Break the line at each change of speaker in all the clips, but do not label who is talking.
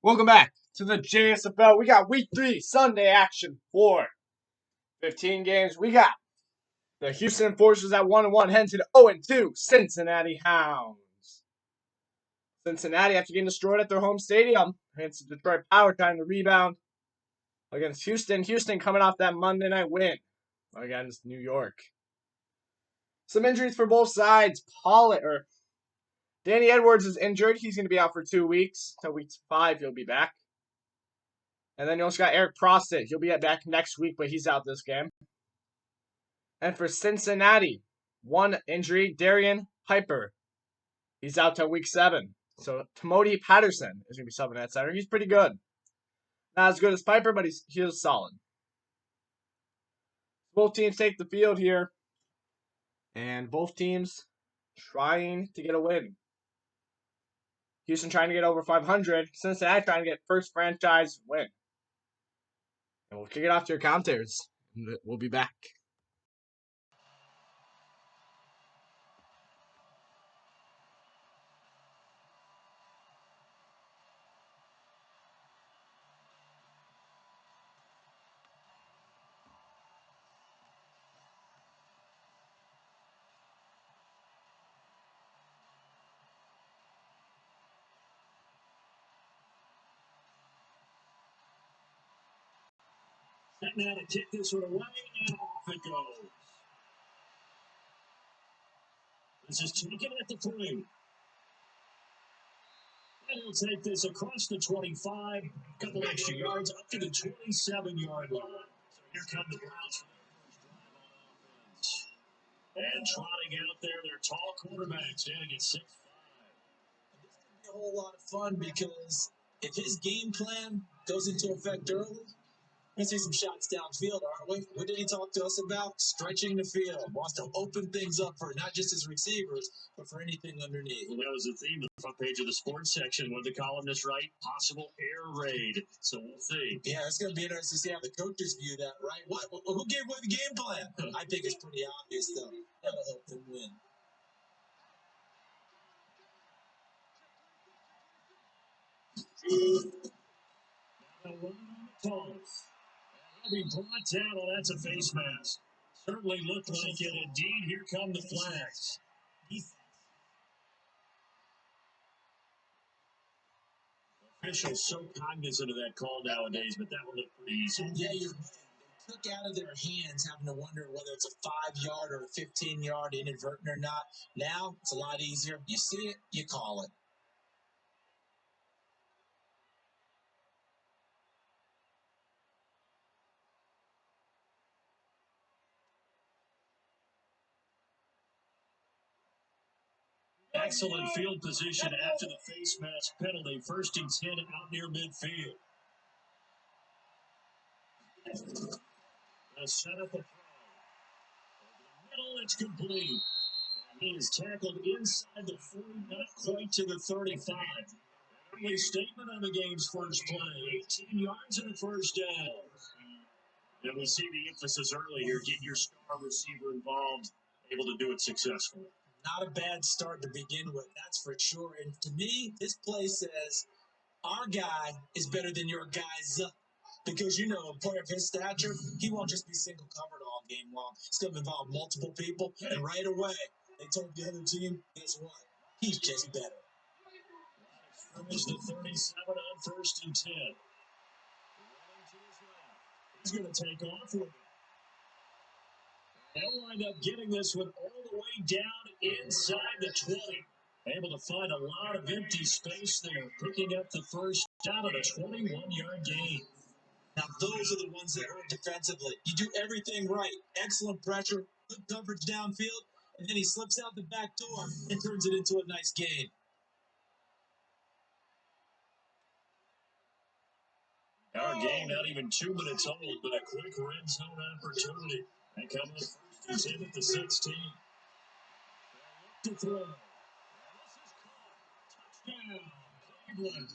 Welcome back to the JSFL. We got week 3 Sunday action for 15 games. We got the Houston Enforcers at 1-1 heading to the 0-2 Cincinnati Hounds. Cincinnati, after getting destroyed at their home stadium, heads to Detroit Power trying to rebound against Houston. Houston coming off that Monday night win against New York. Some injuries for both sides. Danny Edwards is injured. He's going to be out for 2 weeks. Till week 5, he'll be back. And then you also got Eric Prostit. He'll be back next week, but he's out this game. And for Cincinnati, one injury, Darian Piper. He's out till week 7. So Timothy Patterson is going to be subbing at center. He's pretty good. Not as good as Piper, but he's solid. Both teams take the field here. And both teams trying to get a win. Houston trying to get over 500. Cincinnati trying to get first franchise win. And we'll kick it off to your counters. We'll be back.
Now to kick this one away, and off it goes. This is taken at the 3. And he'll take this across the 25, couple extra yards up to the 27-yard line. So here come the Browns for their first drive on offense. And trotting out there, their tall quarterback standing at 6'5".
This could be a whole lot of fun because if his game plan goes into effect early, we're going to see some shots downfield, aren't we? What did he talk to us about? Stretching the field. Wants to open things up for not just his receivers, but for anything underneath.
Well, that was the theme of the front page of the sports section. What the columnists write? Possible air raid. So we'll see.
Yeah, it's going to be interesting to see how the coaches view that, right? Who gave away the game plan? I think it's pretty obvious, though. That'll help them win.
Now, one on the toss. He'll be brought down. Well, that's a face mask. Certainly looked like it. Indeed, here come the flags. Officials so cognizant of that call nowadays, but that one looked pretty easy.
Yeah, they took out of their hands having to wonder whether it's a 5-yard or a 15-yard inadvertent or not. Now, it's a lot easier. You see it, you call it.
Excellent field position after the face mask penalty. 1st and 10 out near midfield. A set up the throw. Over the middle, it's complete. He is tackled inside the 40, not quite to the 35. Early statement on the game's first play. 18 yards in the first down. And we see the emphasis early here. Get your star receiver involved, able to do it successfully.
Not a bad start to begin with, that's for sure. And to me, this play says our guy is better than your guy's. Because, a player of his stature, he won't just be single covered all game long. It's going to involve multiple people. And right away, they told the other team, guess what? He's just better.
Scrimmage to 37 on 1st and 10. He's going to take off with it. They'll wind up getting this one all the way down inside the 20. Able to find a lot of empty space there, picking up the first down at a 21-yard gain.
Now, those are the ones that hurt defensively. You do everything right. Excellent pressure, good coverage downfield, and then he slips out the back door and turns it into a nice gain.
Our game not even 2 minutes old, but a quick red zone opportunity. And coming up 1st and 10 at the 16. To throw. This is caught. Touchdown, Cleveland.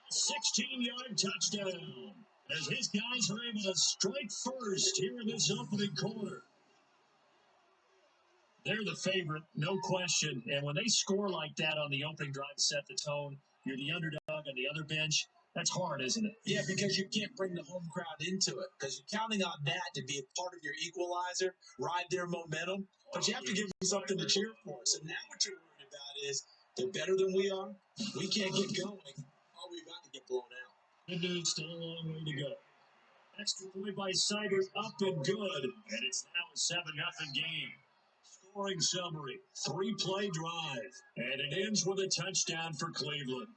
A 16-yard touchdown. As his guys are able to strike first here in this opening quarter. They're the favorite, no question. And when they score like that on the opening drive, set the tone. You're the underdog. underdog on the other bench, that's hard, isn't it?
Yeah, because you can't bring the home crowd into it because you're counting on that to be a part of your equalizer, ride their momentum, but you have to give them something to cheer for. So now what you're worried about is they're better than we are. We can't get going. All we've got to get blown out.
Good news, still a long way to go. Extra point by Seibert, up and good. And it's now a 7-0 game. Scoring summary, 3-play drive. And it ends with a touchdown for Cleveland.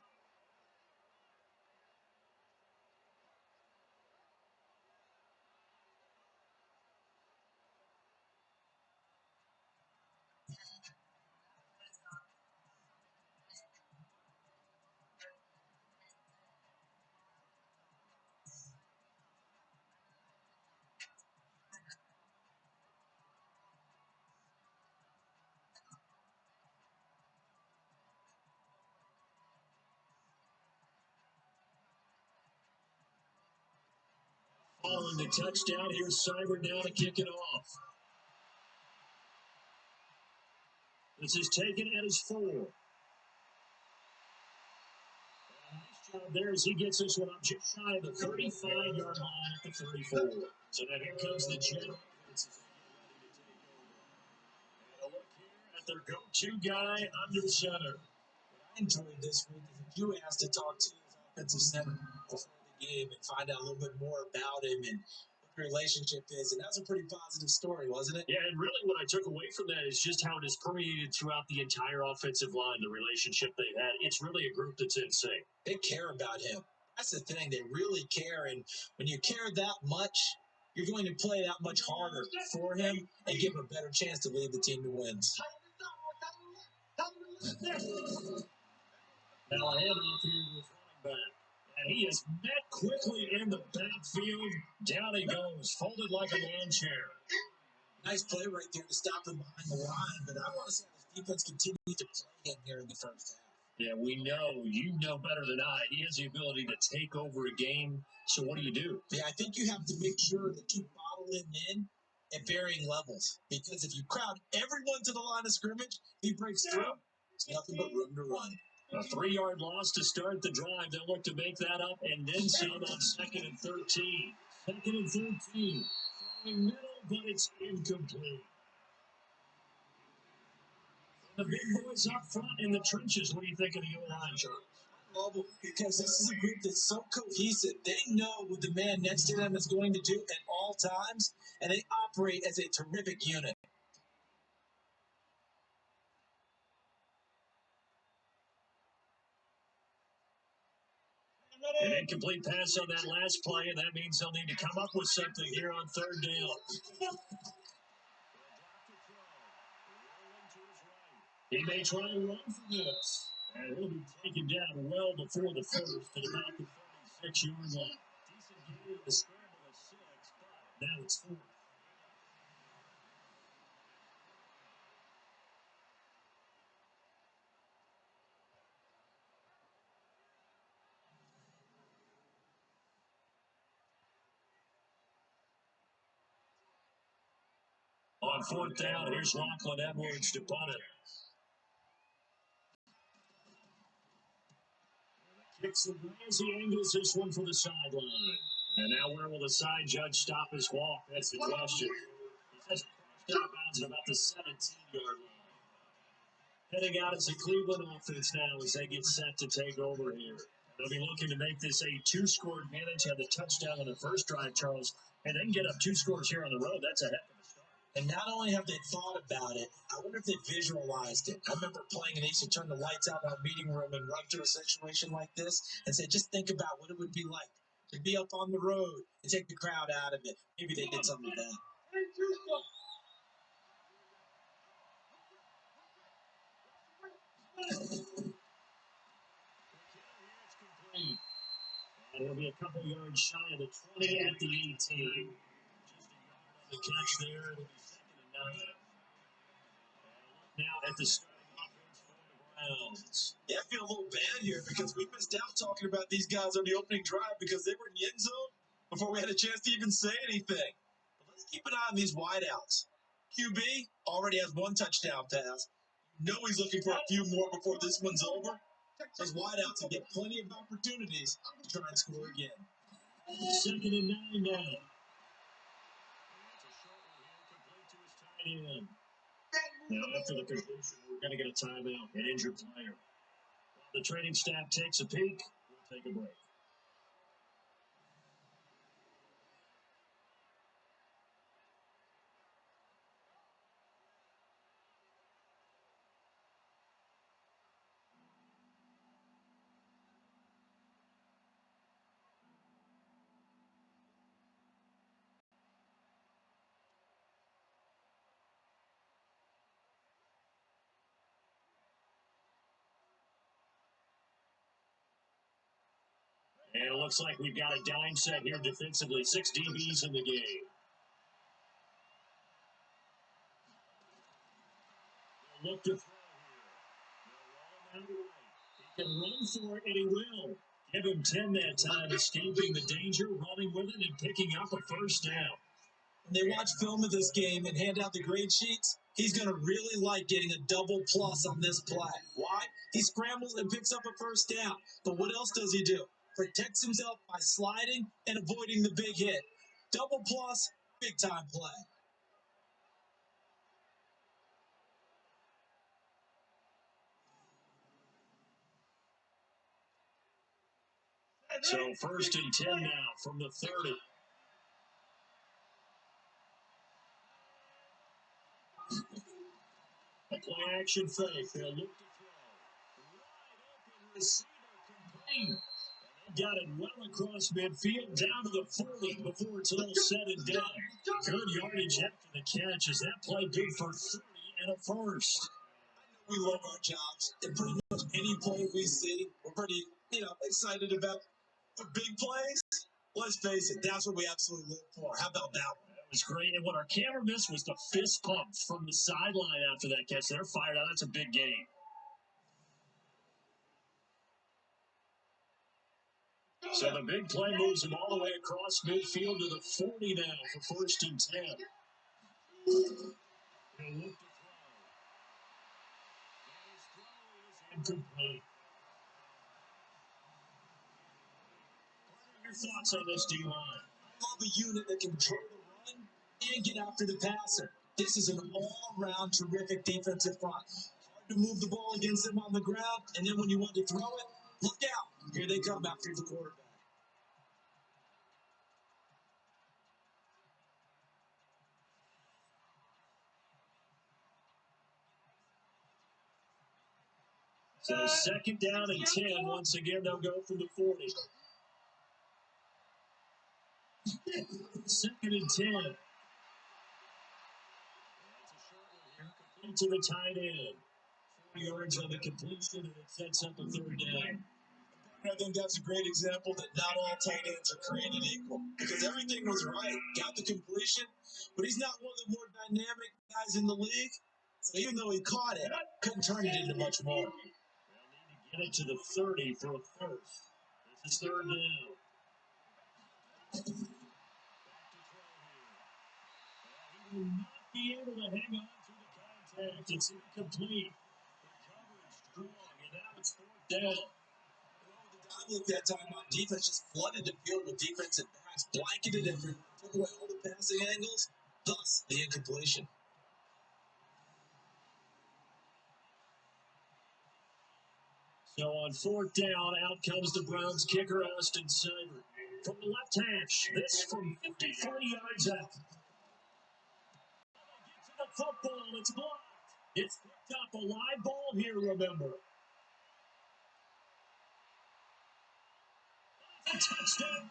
Following the touchdown, here's Seibert now to kick it off. This is taken at his 4. Nice job there as he gets this one up just shy of the 35-yard line at the 34. So now here comes the general. And a look here at their go-to guy under center.
I enjoyed this week is you asked to talk to his offensive center before the game and find out a little bit more about him and what the relationship is. And that was a pretty positive story, wasn't it?
Yeah, and really what I took away from that is just how it has permeated throughout the entire offensive line, the relationship they've had. It's really a group that's in sync.
They care about him. That's the thing. They really care. And when you care that much, you're going to play that much harder for him and give him a better chance to lead the team to wins.
Now a handoff here to his running back. And he is met quickly in the backfield. Down he goes, folded like a lawn chair.
Nice play right there to stop him behind the line. But I want to see how this defense continues to play him here in the first half.
Yeah, we know. You know better than I. He has the ability to take over a game. So what do?
Yeah, I think you have to make sure that you bottle him in at varying levels. Because if you crowd everyone to the line of scrimmage, he breaks through. It's nothing but room to run.
A 3-yard loss to start the drive. They'll look to make that up and then some on 2nd and 13. 2nd and 13. Throwing middle, but it's incomplete. The big boys up front in the trenches. What do you think of the O-line, Charles?
Because this is a group that's so cohesive. They know what the man next to them is going to do at all times, and they operate as a terrific unit.
An incomplete pass on that last play, and that means they'll need to come up with something here on 3rd down. He may try and run for this. And he'll be taken down well before the first at about the 36-yard line. Decent game to scramble a 6, but now it's 4th. On 4th down, here's Lachlan Edwards to punt it. Kicks it as he angles this one for the sideline. And now where will the side judge stop his walk? That's the question. He says crossed out of bounds at about the 17-yard line. Heading out as a Cleveland offense now as they get set to take over here. They'll be looking to make this a 2-score advantage, have the touchdown on the first drive, Charles, and then get up 2 scores here on the road. That's a heck of a start.
And not only have they thought about it, I wonder if they visualized it. I remember playing and they used to turn the lights out in our meeting room and run through a situation like this and say, just think about what it would be like to be up on the road and take the crowd out of it. Maybe they did something like that.
And he'll be a couple yards shy of the 20 at the 18. Just a yard on the catch there. It'll be 2nd and 9. Now at the starting offense for the Browns.
Yeah, I feel a little bad here because we missed out talking about these guys on the opening drive because they were in the end zone before we had a chance to even say anything. But let's keep an eye on these wideouts. QB already has 1 touchdown pass. You know he's looking for a few more before this one's over. His wideouts will get plenty of opportunities to try and score again.
2nd and 9 now. That's a short one here, complete to his tight end. Now, after the completion, we're going to get a timeout, an injured player. While the training staff takes a peek, we'll take a break. And it looks like we've got a dime set here defensively. 6 DBs in the game. They'll look to throw here. They'll roll him out right. He can run for it, and he will. Give him 10 that time, escaping the danger, running with it, and picking up a first down.
When they watch film of this game and hand out the grade sheets, he's going to really like getting a double plus on this play. Why? He scrambles and picks up a first down. But what else does he do? Protects himself by sliding and avoiding the big hit. Double plus, big time play.
So 1st and 10 now from the 30. A play action fake. They'll look to throw. Wide open receiver complete. They got it well across midfield down to the 40 before it's all said and done. Good yardage after the catch as that play good for 30 and a first.
We love our jobs. And pretty much any play we see, we're pretty, excited about. For big plays, let's face it, that's what we absolutely live for. How about that one?
That was great. And what our camera missed was the fist pump from the sideline after that catch. They're fired out. That's a big game. So the big play moves him all the way across midfield to the 40 now for 1st and 10. He'll look to throw. His throw is incomplete. Your thoughts on this D-line?
I love a unit that can control the run and get after the passer. This is an all-around terrific defensive front. Hard to move the ball against them on the ground, and then when you want to throw it, look out. Here they come after the quarterback.
So 2nd down and 10. Once again, they'll go from the 40. 2nd and 10. That's a short one here. Complete to the tight end. 40 yards on the completion, and it sets up a 3rd down.
I think that's a great example that not all tight ends are created equal because everything was right. Got the completion, but he's not one of the more dynamic guys in the league. So even though he caught it, couldn't turn it into much more.
They'll need to get it to the 30 for a first. This is 3rd down. Back to throw here. He will not be able to hang on to the contact. It's incomplete. The coverage strong, and now it's 4th down.
Look, that time on defense just flooded the field with defensive backs, blanketed it, took away all the passing angles, thus the incompletion.
So on 4th down, out comes the Browns kicker, Austin Seibert. From the left hash, this from 54 yards out. Get to the football, it's blocked. It's picked up a live ball here, remember. It's a touchdown.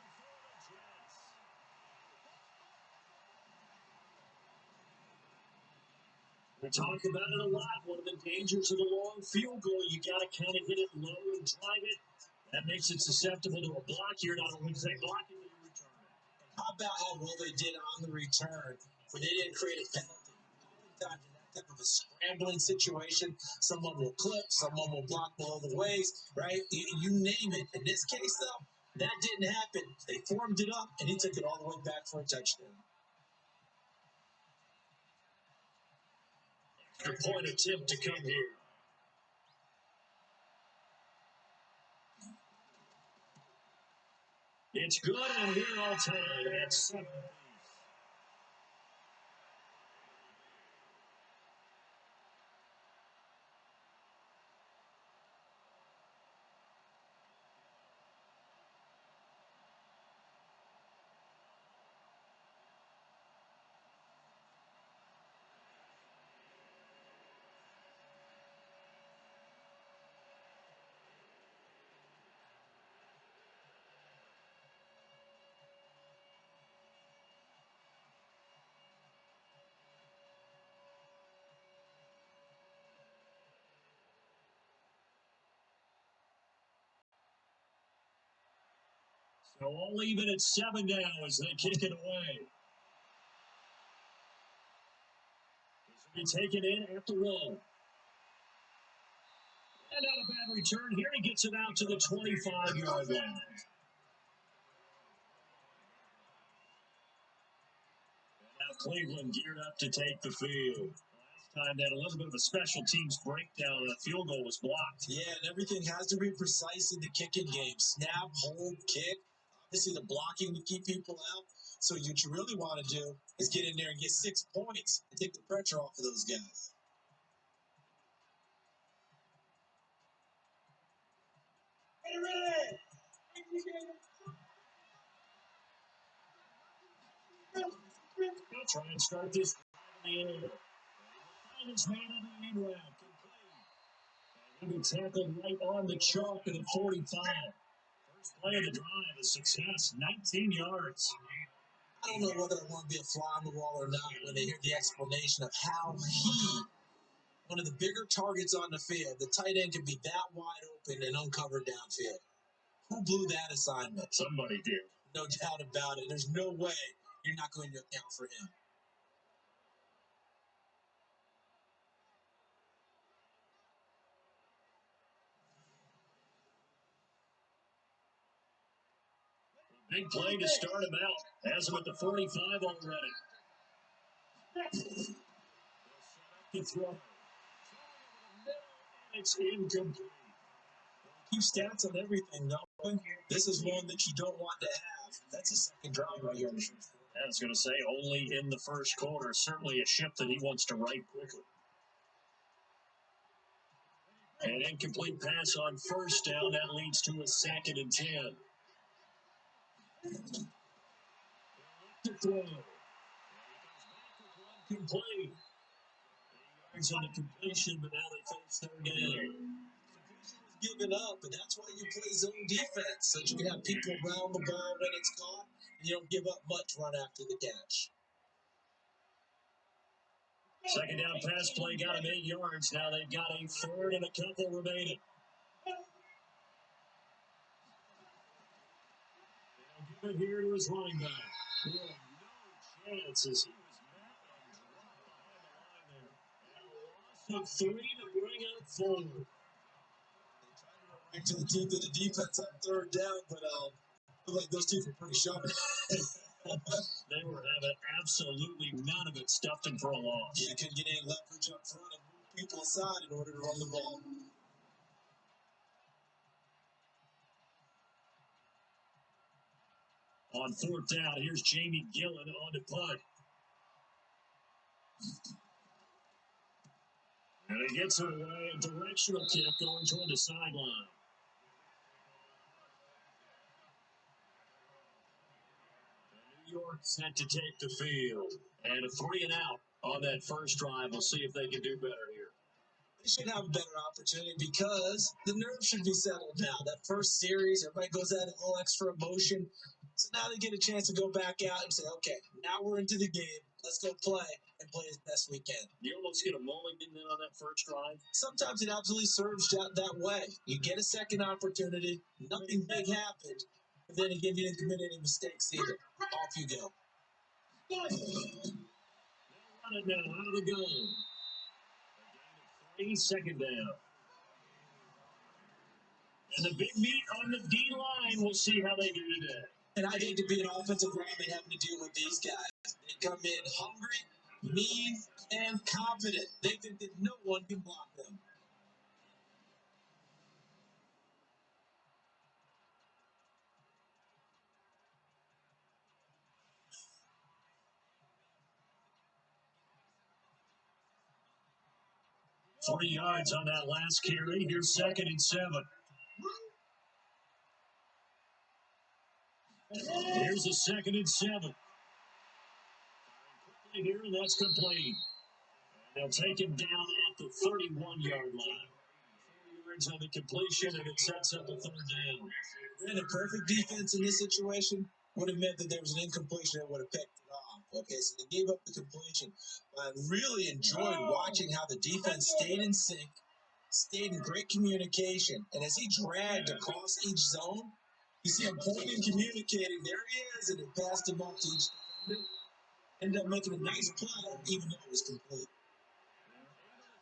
We talk about it a lot. One of the dangers of the long field goal, you got to kind of hit it low and drive it. That makes it susceptible to a block here. Not only does they block it, but you return it.
How about how well they did on the return when they didn't create a penalty? Oftentimes in that type of a scrambling situation, someone will clip, someone will block below the waist, right? You name it. In this case, though, that didn't happen. They formed it up, and he took it all the way back for a touchdown.
Extra point attempt to come here. It's good, and we're all tied at 7. So all even at 7 now as they kick it away. This will be taken in at the 1. And not a bad return here. He gets it out to the 25-yard line. Now Cleveland geared up to take the field. Last time they had a little bit of a special teams breakdown. The field goal was blocked.
Yeah, and everything has to be precise in the kicking game. Snap, hold, kick. Obviously, the blocking to keep people out. So what you really want to do is get in there and get 6 points and take the pressure off of those guys.
They'll try and start this in the air. And it's made on the end route. He'll be tackled right on the chalk at the 45. First play of the drive, a success, 19 yards.
I don't know whether I want to be a fly on the wall or not when they hear the explanation of how one of the bigger targets on the field, the tight end can be that wide open and uncovered downfield. Who blew that assignment?
Somebody did.
No doubt about it. There's no way you're not going to account for him.
Big play to start him out. Has him at the 45 already. To throw. It's incomplete.
Keep stats on everything, though. This is one that you don't want to have. That's a second drive right here.
I was going to say only in the first quarter. Certainly a ship that he wants to right quickly. An incomplete pass on first down. That leads to a 2nd and 10. To throw. Complete. Yards on the completion, but now they face 3rd down.
Given up, and that's why you play zone defense, so you can have people around the ball when it's caught, and you don't give up much run after the catch.
2nd down pass play got him 8 yards. Now they've got a 3rd and a couple remaining. They'll give it here to his running back. He had no chances. He was met and dropped behind the line there. And a loss of 3 to bring up 4.
They tried to run right to the teeth of the defense on 3rd down, but I feel like those teeth were pretty sharp.
They were having absolutely none of it, stuffed in for a loss.
You couldn't get any leverage up front and move people aside in order to run the ball.
On 4th down, here's Jamie Gillen on the punt. And he gets it away, a directional kick going toward the sideline. New York set to take the field. And a 3 and out on that first drive. We'll see if they can do better here.
They should have a better opportunity because the nerves should be settled now. That first series, everybody goes out of all extra emotion. So now they get a chance to go back out and say, okay, now we're into the game. Let's go play and play as best we can.
You almost get a mulligan then on that first drive.
Sometimes it absolutely serves that way. You get a second opportunity. Nothing big happened. But then again, you didn't commit any mistakes either. Off you go.
They'll run it now out of the gun. 2nd down. And the big meat on the D line. We'll see how they do today.
And I hate to be an offensive lineman having to deal with these guys. They come in hungry, mean, and confident. They think that no one can block them.
3 yards on that last carry. Here's 2nd and 7. Here's a 2nd and 7. Here, and that's complete. They'll take him down at the 31-yard line. 4 yards on the completion, and it sets up a 3rd down.
And a perfect defense in this situation would have meant that there was an incompletion that would have picked it off. Okay, so they gave up the completion. I really enjoyed watching how the defense stayed in sync, stayed in great communication, and as he dragged across each zone, you see him pointing, communicating. There he is, and it passed him off to each defender. Ended up making a nice play, even though it was complete.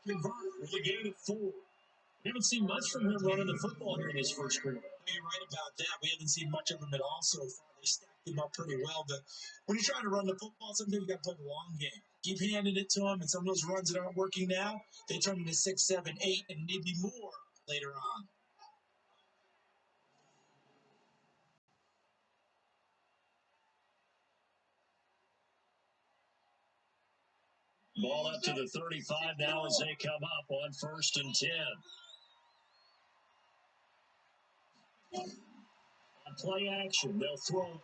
Convert with a gain of 4. We haven't seen much from him running the football here in his first quarter.
You're right about that. We haven't seen much of him at all so far. They stacked him up pretty well. But when you're trying to run the football, sometimes you got to play the long game. Keep handing it to him, and some of those runs that aren't working now, they turn into 6, 7, 8, and maybe more later on.
Ball up to the 35 now as they come up on 1st and 10. On play action, they'll throw.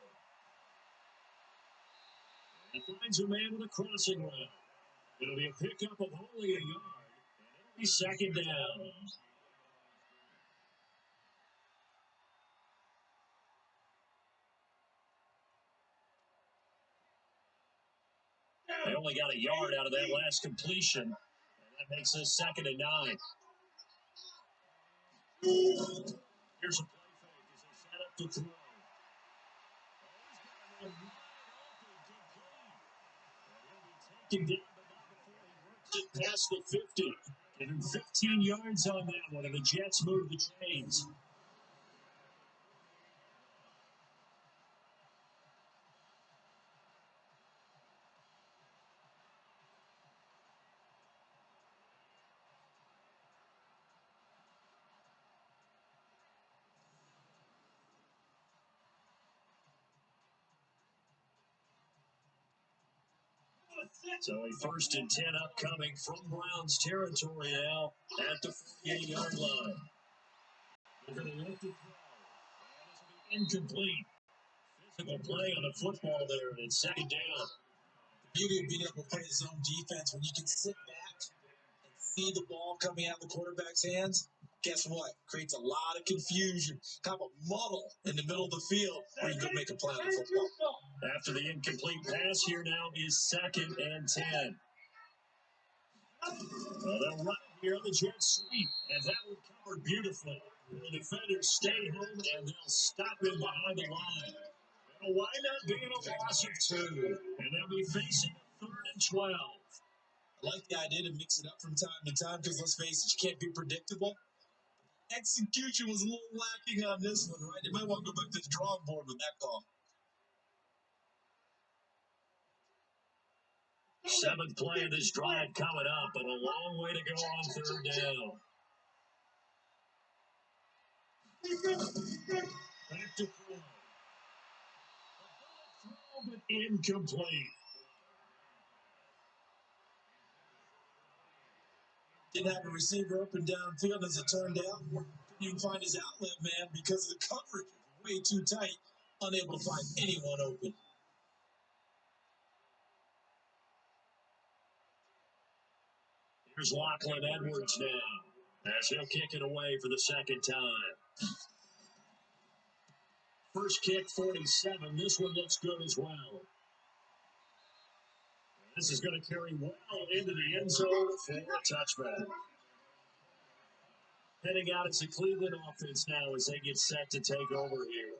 He finds a man with a crossing route. It'll be a pickup of only a yard, and it'll be 2nd down. They only got a yard out of that last completion, and that makes this 2nd and 9. Here's a play fake as they set up to throw. Taken down, but not before he works it past the 50. Give him 15 yards on that one, and the Jets move the chains. So a 1st and 10 upcoming from Browns territory now at the 48-yard line. They're going to look to throw. Incomplete. Physical play on the football there, and it's 2nd down.
The beauty of being able to play zone defense when you can sit back and see the ball coming out of the quarterback's hands. Guess what? Creates a lot of confusion, kind of a muddle in the middle of the field where you can go make a play on the football.
After the incomplete pass, here now is 2nd and 10. Well, they'll run it here on the jet sweep, and that one covered beautifully. The defenders stay home, and they'll stop him behind the line. It'll wind up being a loss of 2, and they'll be facing a 3rd and 12.
I like the idea to mix it up from time to time because, let's face it, you can't be predictable. Execution was a little lacking on this one, right? They might want to go back to the drawing board with that call.
7th play of this drive coming up, but a long way to go on 3rd down. Back to throw. But incomplete.
Didn't have a receiver open downfield as it turned out. You can find his outlet man because of the coverage. Way too tight. Unable to find anyone open.
Here's Lachlan Edwards now, as he'll kick it away for the 2nd time. First kick, 47. This one looks good as well. This is going to carry well into the end zone for a touchback. Heading out, it's a Cleveland offense now as they get set to take over here.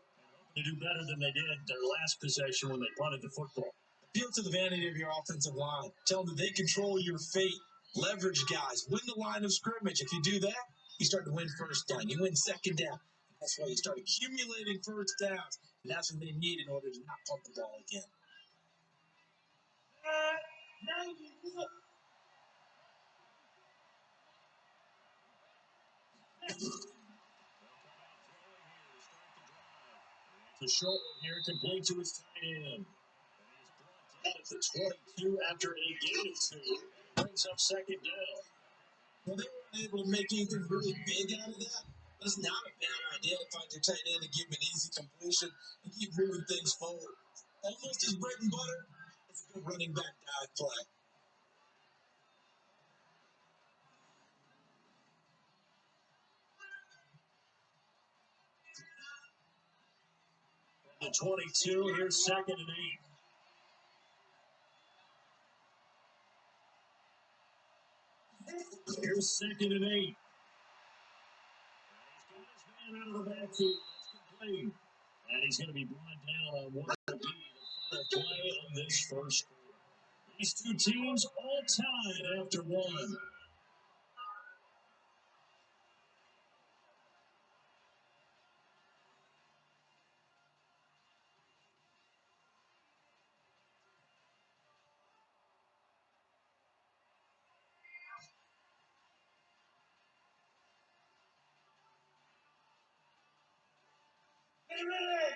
They do better than they did their last possession when they punted the football.
Appeal to the vanity of your offensive line. Tell them that they control your fate. Leverage guys. Win the line of scrimmage. If you do that, you start to win 1st down. You win 2nd down. That's why you start accumulating 1st downs. And that's what they need in order to not pump the ball again.
The short one here complete to his tight end. At the 22 after a gain of 2. Brings up 2nd down.
Well, they weren't able to make anything really big out of that. But it's not a bad idea to find your tight end and give him an easy completion and keep moving things forward. Almost his bread and butter. It's a good running back dive play.
The 22, here's 2nd and 8. Here's 2nd and 8. He's got his man out of the backfield. That's complete. And he's going to be brought down on what will be the final play of this first quarter. These two teams all tied after one.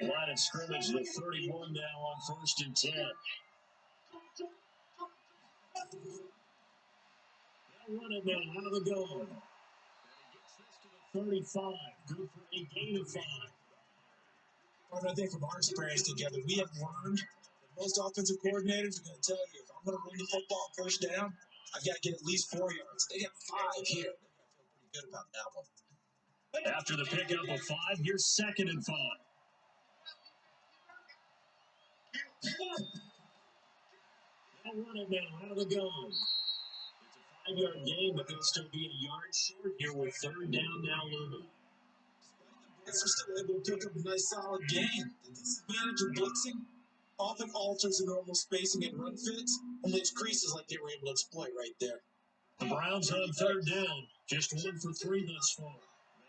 Line of scrimmage, the 31 now on 1st and 10. They'll run it now out of the gun. And he gets this to the 35. Good for a gain of 5.
But I think from our experience together, we have learned that most offensive coordinators are going to tell you, if I'm going to run the football first down, I've got to get at least 4 yards. They got 5 here. I feel pretty good about that one.
After the pickup of 5, here's 2nd and 5. They'll run it now out of the gun. It's a 5-yard gain, but they'll still be a yard short here with 3rd down now looming.
They're still able to pick up a nice solid gain. The disadvantage of blitzing often alters the normal spacing and run fits and leaves creases like they were able to exploit right there.
The Browns on 3rd down, just 1 for 3 thus far.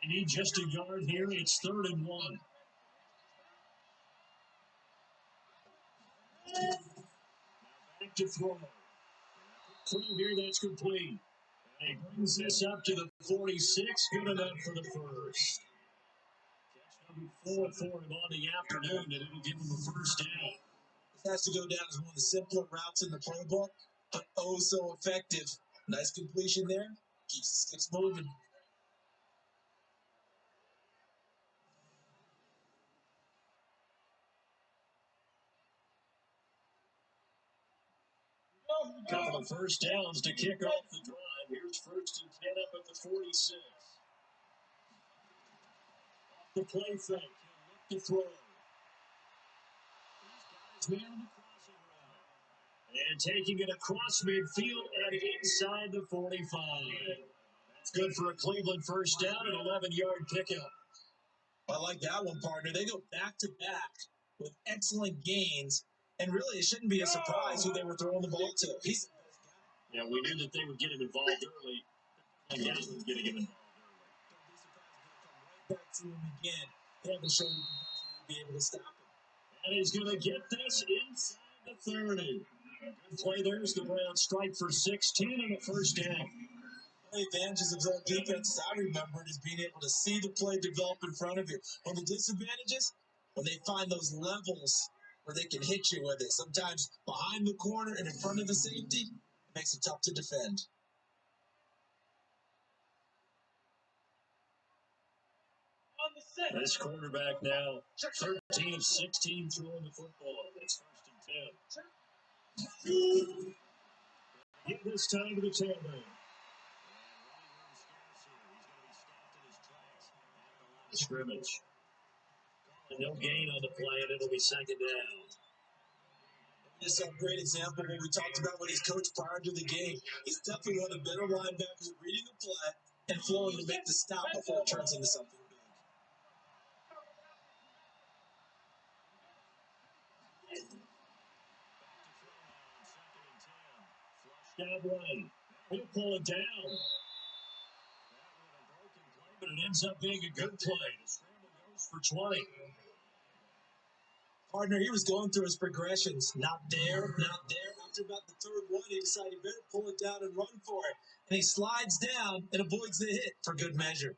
They need just a yard here. It's 3rd and 1. Back to throw. Throw here, that's complete. And he brings this up to the 46. Good enough for the first. Catch number 4 for him on the afternoon, and it'll give him the first down.
This has to go down as one of the simpler routes in the playbook, but oh so effective. Nice completion there. Keeps the sticks moving.
Couple of first downs to kick off the drive. Here's 1st and 10 up at the 46. The play fake. He'll look to throw. He's got his man on the crossing route. And taking it across midfield and inside the 45. That's good for a Cleveland first down, an 11-yard pickup.
I like that one, partner. They go back to back with excellent gains, and really it shouldn't be a surprise who they were throwing the ball to. He's
Yeah, we knew that they would get him involved early. And that was getting him involved
early. Don't be surprised if they come right back to him again. They haven't shown the defense to be able to stop him.
And he's going to get this inside the 30. Good play. There's the Browns strike for 16 and a first down.
The advantages of zone defense, as I remember it, is being able to see the play develop in front of you. On the disadvantages, when they find those levels where they can hit you with it, sometimes behind the corner and in front of the safety, it makes it tough to defend.
This quarterback now, 13 of 16 throwing the football. That's 1st and 10. Get this time to the tailback. Scrimmage. No gain on the play, and it'll be 2nd down.
This is a great example when we talked about what he's coached prior to the game. He's definitely one of the better linebackers at reading the play and flowing to make the stop before it turns into something big.
That one. He'll pull it down. But it ends up being a good play. The scramble goes for 20.
Partner, he was going through his progressions. Not there, not there. After about the 3rd one, he decided he better pull it down and run for it. And he slides down and avoids the hit for good measure.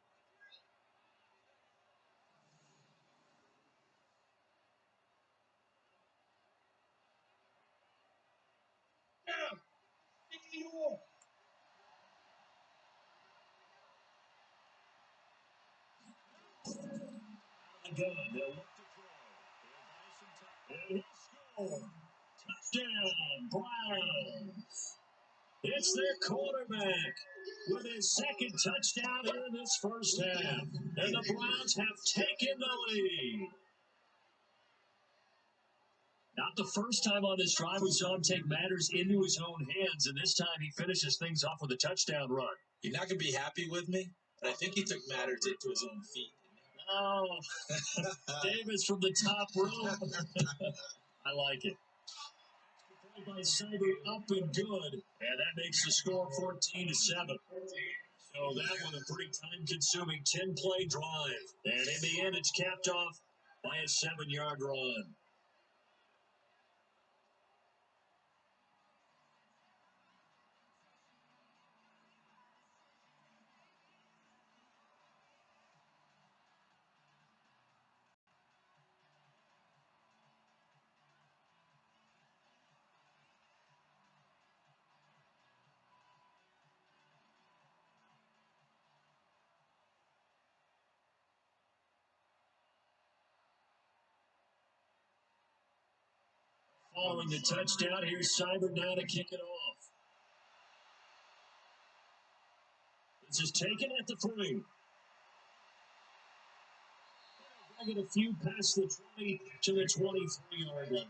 gun. They'll look to throw. And he scored. Touchdown, Browns. It's their quarterback with his second touchdown here in this first half. And the Browns have taken the lead. Not the first time on this drive we saw him take matters into his own hands, and this time he finishes things off with a touchdown run.
You're not going to be happy with me, but I think he took matters into his own feet.
Oh, Davis from the top row. I like it. By Cyber up and good, and that makes the score 14-7. So that one a pretty time-consuming 10-play drive, and in the end it's capped off by a 7-yard run. Following the touchdown, here's Cyber now to kick it off. This is taken at the 3. Bring it a few past the 20 to the 23-yard line.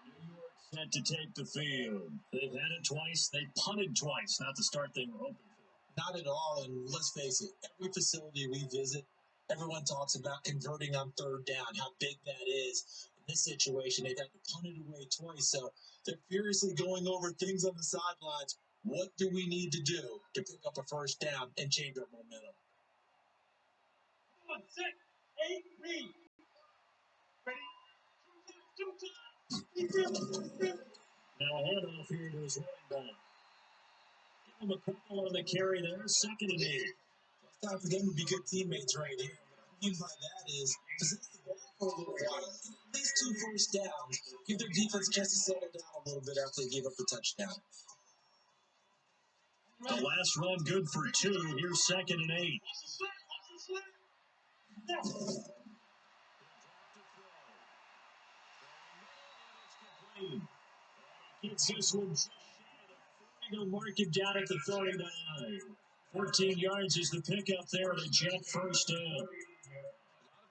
New York set to take the field. They've had it twice. They punted twice. Not the start they were hoping for.
Not at all, and let's face it, every facility we visit, everyone talks about converting on third down, how big that is. In this situation, they've had to punt it away twice, so they're furiously going over things on the sidelines. What do we need to do to pick up a first down and change our momentum?
6, 8, read. Ready? Now handoff here to his running back. Give him a couple on the carry there. 2nd and 8.
It's time for them to be good teammates right here. What I mean by that is possess the ball for a little while. At least 2 first downs. Give their defense a chance to settle down a little bit after they gave up the touchdown.
The last run good for 2. Here's 2nd and 8. Gets this one just shy. They'll mark him down at the 39. 14 yards is the pickup there, and a jet first down.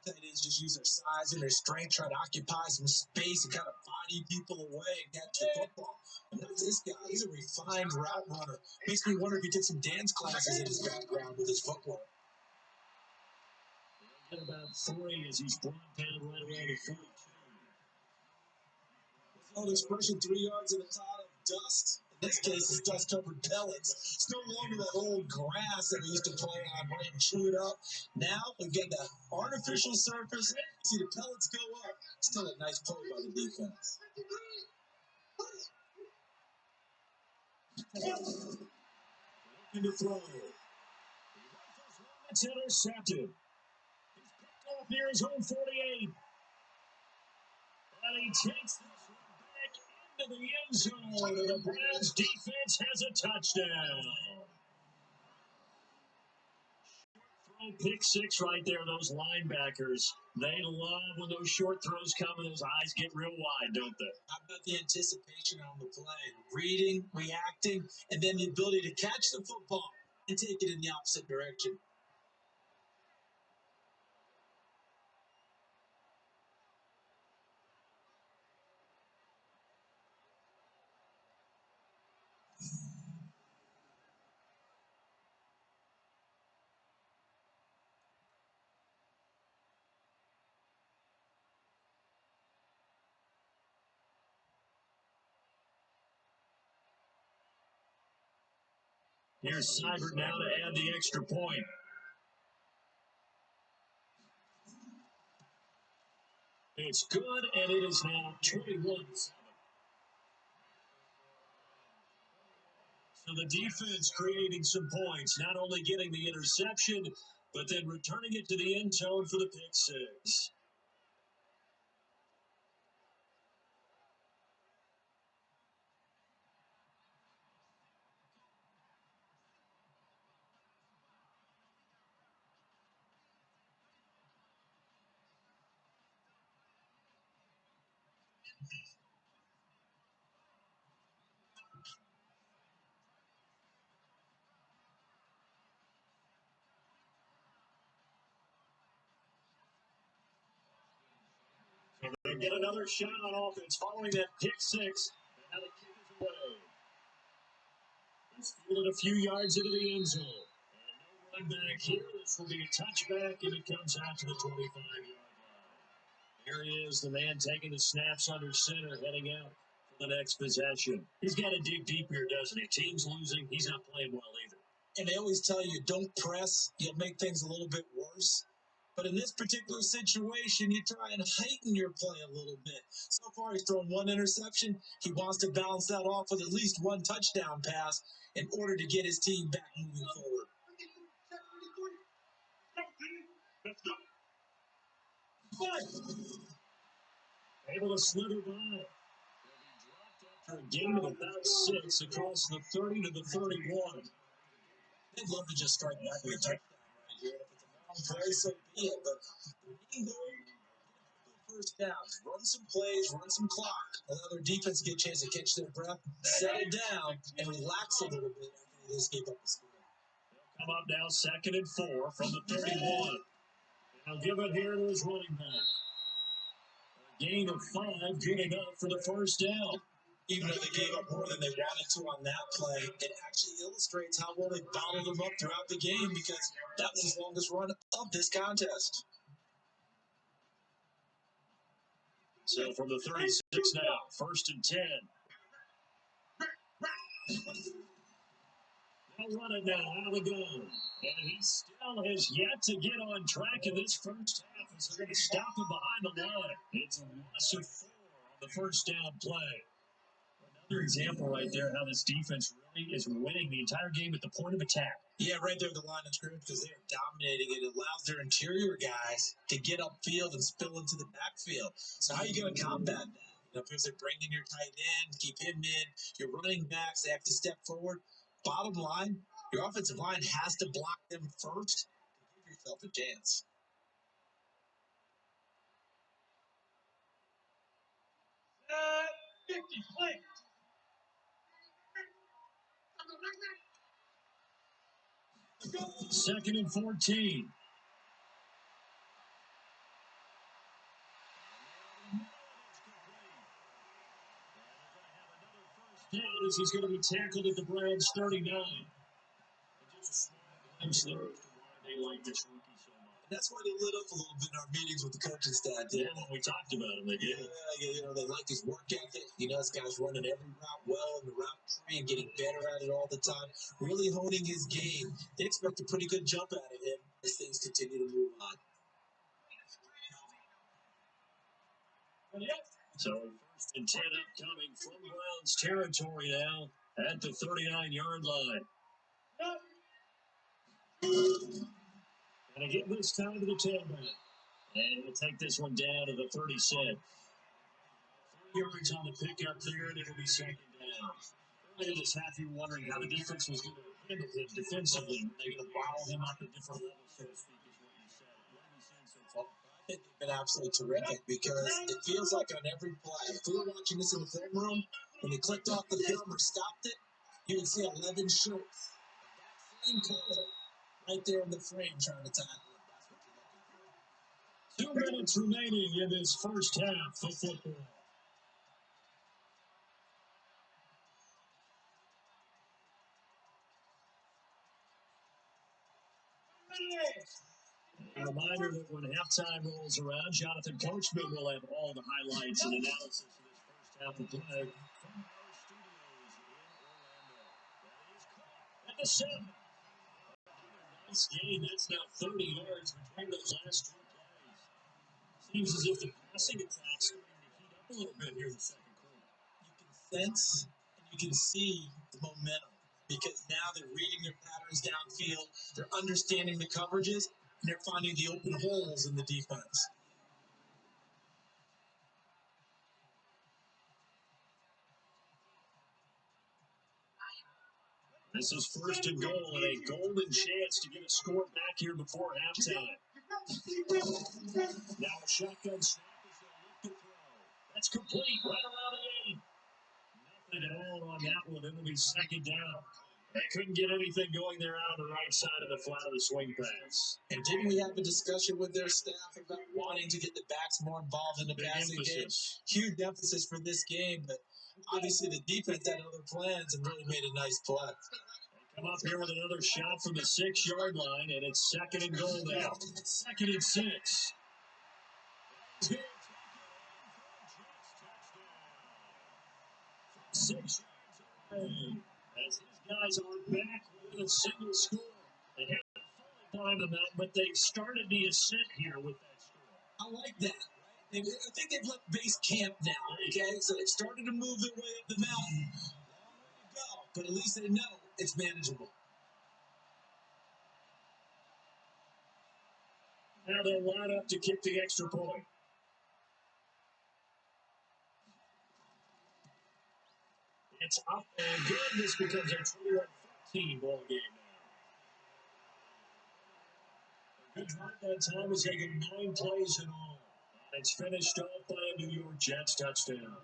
Tight ends just use their size and their strength, try to occupy some space and kind of body people away and catch the football. And that's this guy. He's a refined route runner. Makes me wonder if he took some dance classes in his background with his footwork.
Get about 3 as he's brought down right around the 42.
Old expression, 3 yards in a cloud of dust. In this case, it's dust-covered pellets. It's no longer that old grass that we used to play on where you chew it up. Now, we get the artificial surface. You see the pellets go up. Still a nice play by the defense.
Looking to throw. It's intercepted. He's picked off near his own 48. And he takes this one back into the end zone. And the Browns defense has a touchdown. Throw pick 6 right there. Those linebackers, they love when those short throws come and those eyes get real wide, don't they?
How about the anticipation on the play? Reading, reacting, and then the ability to catch the football and take it in the opposite direction.
Here's Seibert now to add the extra point. It's good, and it is now 21-7. So the defense creating some points, not only getting the interception, but then returning it to the end zone for the pick 6. So they get another shot on offense following that pick six. And now the kick is away. It's fielded a few yards into the end zone. And no run back here. This will be a touchback, and it comes out to the 25-yard line. Here he is, the man taking the snaps under center, heading out for the next possession. He's got to dig deep here, doesn't he? Team's losing. He's not playing well either.
And they always tell you, don't press. You'll make things a little bit worse. But in this particular situation, you try and heighten your play a little bit. So far, he's thrown one interception. He wants to balance that off with at least one touchdown pass in order to get his team back moving forward.
Able to slither by. After a gain of about 6 across the 30 to the 31.
They'd love to just strike back with a touchdown right here. If it's a long play, so be it. But the main goal, first downs, run some plays, run some clock. Allow their defense to get a chance to catch their breath, settle down, and relax a little bit after they just gave up the score.
Come up now, 2nd and 4 from the 31. They'll give it here to his running back. A gain of 5, good enough for the first down.
Even though they gave up more than they wanted to on that play, it actually illustrates how well they bottled them up throughout the game because that was his longest run of this contest.
So from the 36 now, 1st and 10. They'll run it now out of the gun. And he still has yet to get on track in this first half as they're going to stop him behind the line. It's a loss of 4 on the first down play. Another example right there how this defense really is winning the entire game at the point of attack.
Yeah, right there at the line of scrimmage because they're dominating it. It allows their interior guys to get upfield and spill into the backfield. So how are you going to combat that? Because they're bringing your tight end, keep him in. Your running backs, they have to step forward. Bottom line, your offensive line has to block them first to give yourself a chance.
Second and 14. As he's going to be tackled at the Browns 39. They like this rookie so much.
And that's why they lit up a little bit in our meetings with the coaching staff.
Yeah, when we talked about him, they did.
Yeah, they like his work ethic. This guy's running every route well in the route tree and getting better at it all the time. Really honing his game. They expect a pretty good jump out of him as things continue to move on.
So 1st and 10 upcoming from Browns territory now at the 39-yard line. And again this time to the tailback. And we'll take this one down to the 36. 3 yards on the pickup there, and it'll be 2nd down. Earlier this half, you were wondering how the defense was going to handle him defensively. They're going to bottle him up at different levels, so to speak, is what you said. What have you seen so far?
They've been absolutely terrific because it feels like on every play, if we were watching this in the film room, when they clicked off the film or stopped it, you would see 11 shirts of that same color right there in the frame trying to tackle it. That's what you're looking for.
2 minutes remaining in this first half of football. A reminder that when halftime rolls around, Jonathan Coachman will have all the highlights and analysis of this first half of play from our studios in Orlando. That is caught at the 7. Nice gain. That's now 30 yards between those last 2 plays. Seems as if the passing attack's starting to heat up a little bit here in the second quarter.
You can sense and you can see the momentum because now they're reading their patterns downfield, they're understanding the coverages, and they're finding the open holes in the defense.
This is 1st and goal and a golden chance to get a score back here before halftime. Now a shotgun snap as they look to throw. That's complete right around the 8. Nothing at all on that one. It'll be second down. They couldn't get anything going there out on the right side of the flat of the swing pass.
And didn't we have a discussion with their staff about wanting to get the backs more involved in the passing game? Huge emphasis for this game, but obviously the defense had other plans and really made a nice play.
Come up here with another shot from the 6-yard line, and it's second and goal now. Second and 6. Six yards as these guys are back with a single score. They haven't fully climbed the mountain, but they've started the ascent here with that score.
I like that. I think they've left base camp now, okay? So they've started to move their way up the mountain. Long way to go, but at least they know it's manageable.
Now they'll line up to kick the extra point. It's up and good. This becomes a 21-14 ball game now. A good drive that time is taking 9 plays in all. It's finished off by a New York Jets touchdown.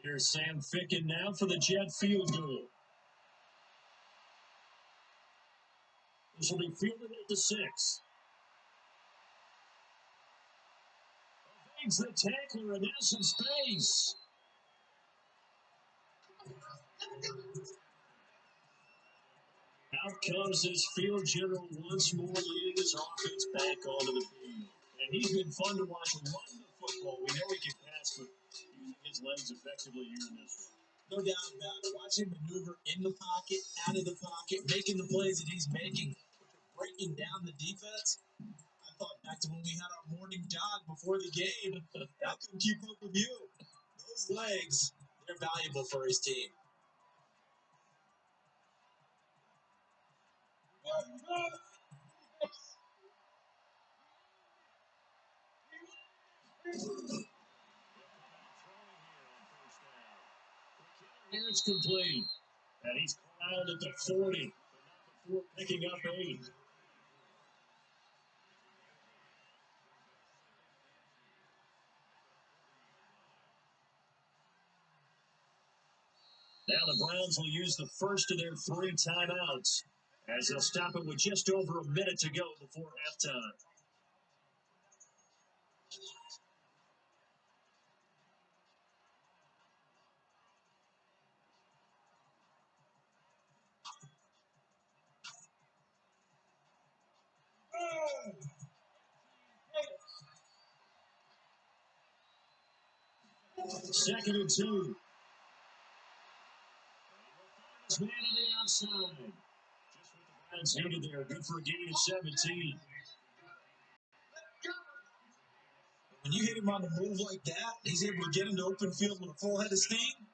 Here's Sam Ficken now for the Jet field goal. This will be fielded at the 6. Evades the tackler and now some space. Out comes his field general once more, leading his offense back onto the field. And he's been fun to watch run the football. We know he can pass, but using his legs effectively here in this one.
No doubt about it. Watch him maneuver in the pocket, out of the pocket, making the plays that he's making, breaking down the defense. I thought back to when we had our morning jog before the game. I couldn't keep up with you. Those legs, they're valuable for his team.
Here it's complete. And he's corralled at the 40, but not before picking up 8. Now the Browns will use the first of their 3 timeouts as they'll stop it with just over a minute to go before halftime. Second and 2. This man on the outside. Just what the Browns needed there. Good for a gain of 17.
When you hit him on the move like that, he's able to get into open field with a full head of steam.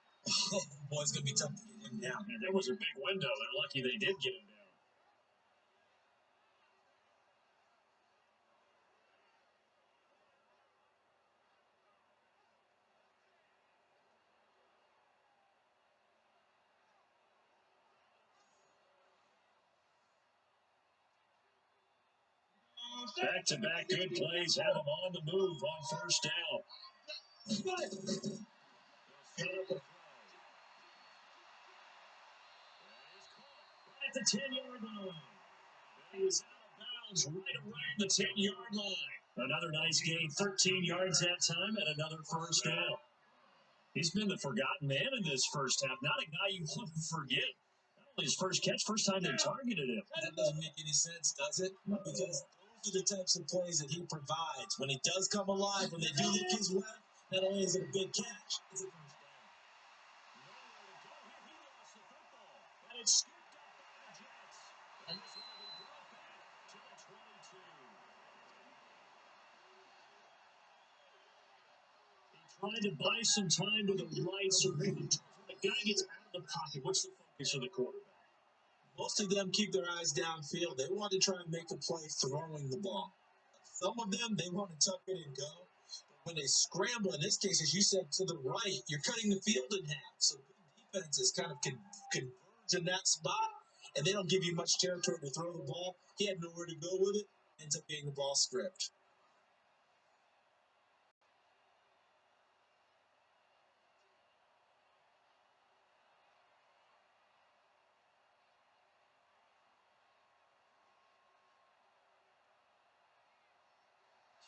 Oh, boy, it's going to be tough to get him down.
And there was a big window. They're lucky they did get him down. Back-to-back good plays have him on the move on first down. At the 10-yard line. He is out of bounds right around the 10-yard line. Another nice gain, 13 yards that time, and another first down. He's been the forgotten man in this first half. Not a guy you want to forget. Not only his first catch, first time they targeted him.
That doesn't make any sense, does it? Because those Those are the types of plays that he provides. When he does come alive, when they do look his way, not only is it a big catch, it's a first down.
And it's scooped up by the Jets. And this one will be brought back to the 22. He tried to buy some time to the right, so when the guy gets out of the pocket, what's the focus of the quarterback?
Most of them keep their eyes downfield. They want to try and make a play throwing the ball. Some of them, they want to tuck it and go. But when they scramble, in this case, as you said, to the right, you're cutting the field in half. So defenses kind of converge in that spot, and they don't give you much territory to throw the ball. He had nowhere to go with it. Ends up being the ball stripped.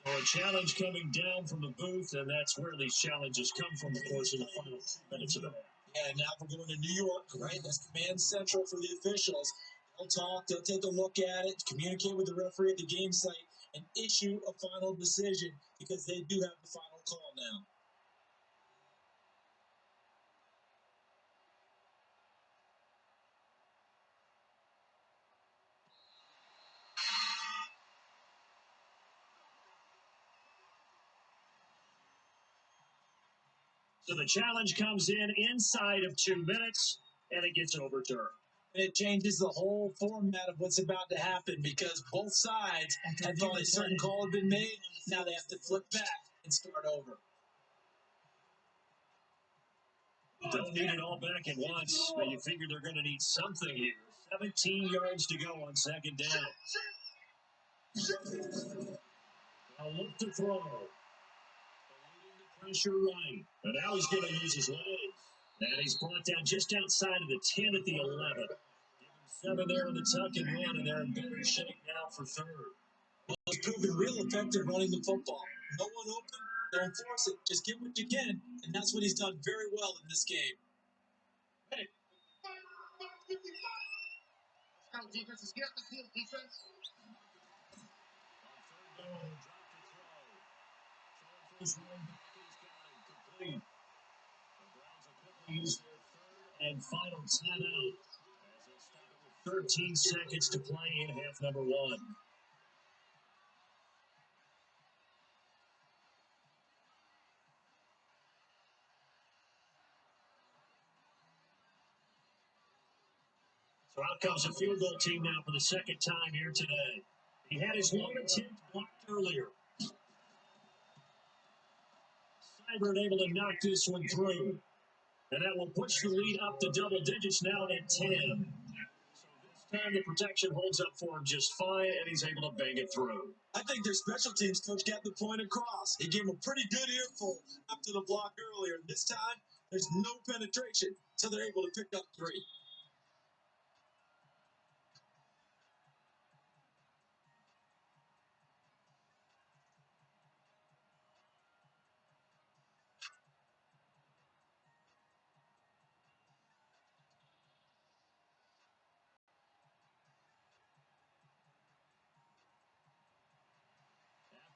So a challenge coming down from the booth, and that's where these challenges come from, of course, in the final 2 minutes of the half.
Yeah, now we're going to New York, right? That's command central for the officials. They'll talk, they'll take a look at it, communicate with the referee at the game site, and issue a final decision because they do have the final call now.
So the challenge comes in inside of 2 minutes, and it gets overturned.
And it changes the whole format of what's about to happen because both sides had thought a certain call had been made. Now they have to flip back and start over.
Don't need it all back at once, but you figure they're going to need something here. 17 yards to go on second down. Now look to throw. Eluding the pressure right. And now he's going to use his legs. And he's brought down just outside of the 10 at the 11. Give him 7 there in the tuck and run, and they're in better shape now for third.
Well, it's proven real effective running the football. No one open, don't force it. Just get what you can, and that's what he's done very well in this game.
Hey, let's go, defense. Get the field, defense.
On third down, he'll drop to throw. Showing for his running back, and he's got it. Complete. The Browns will quickly use their third and final timeout as they stop it with 13 seconds to play in half number 1. So out comes a field goal team now for the second time here today. He had his long attempt blocked earlier. Seibert able to knock this one through. And that will push the lead up to double digits now at 10. So this time the protection holds up for him just fine, and he's able to bang it through.
I think their special teams coach got the point across. He gave him a pretty good earful after the block earlier. This time, there's no penetration, so they're able to pick up 3.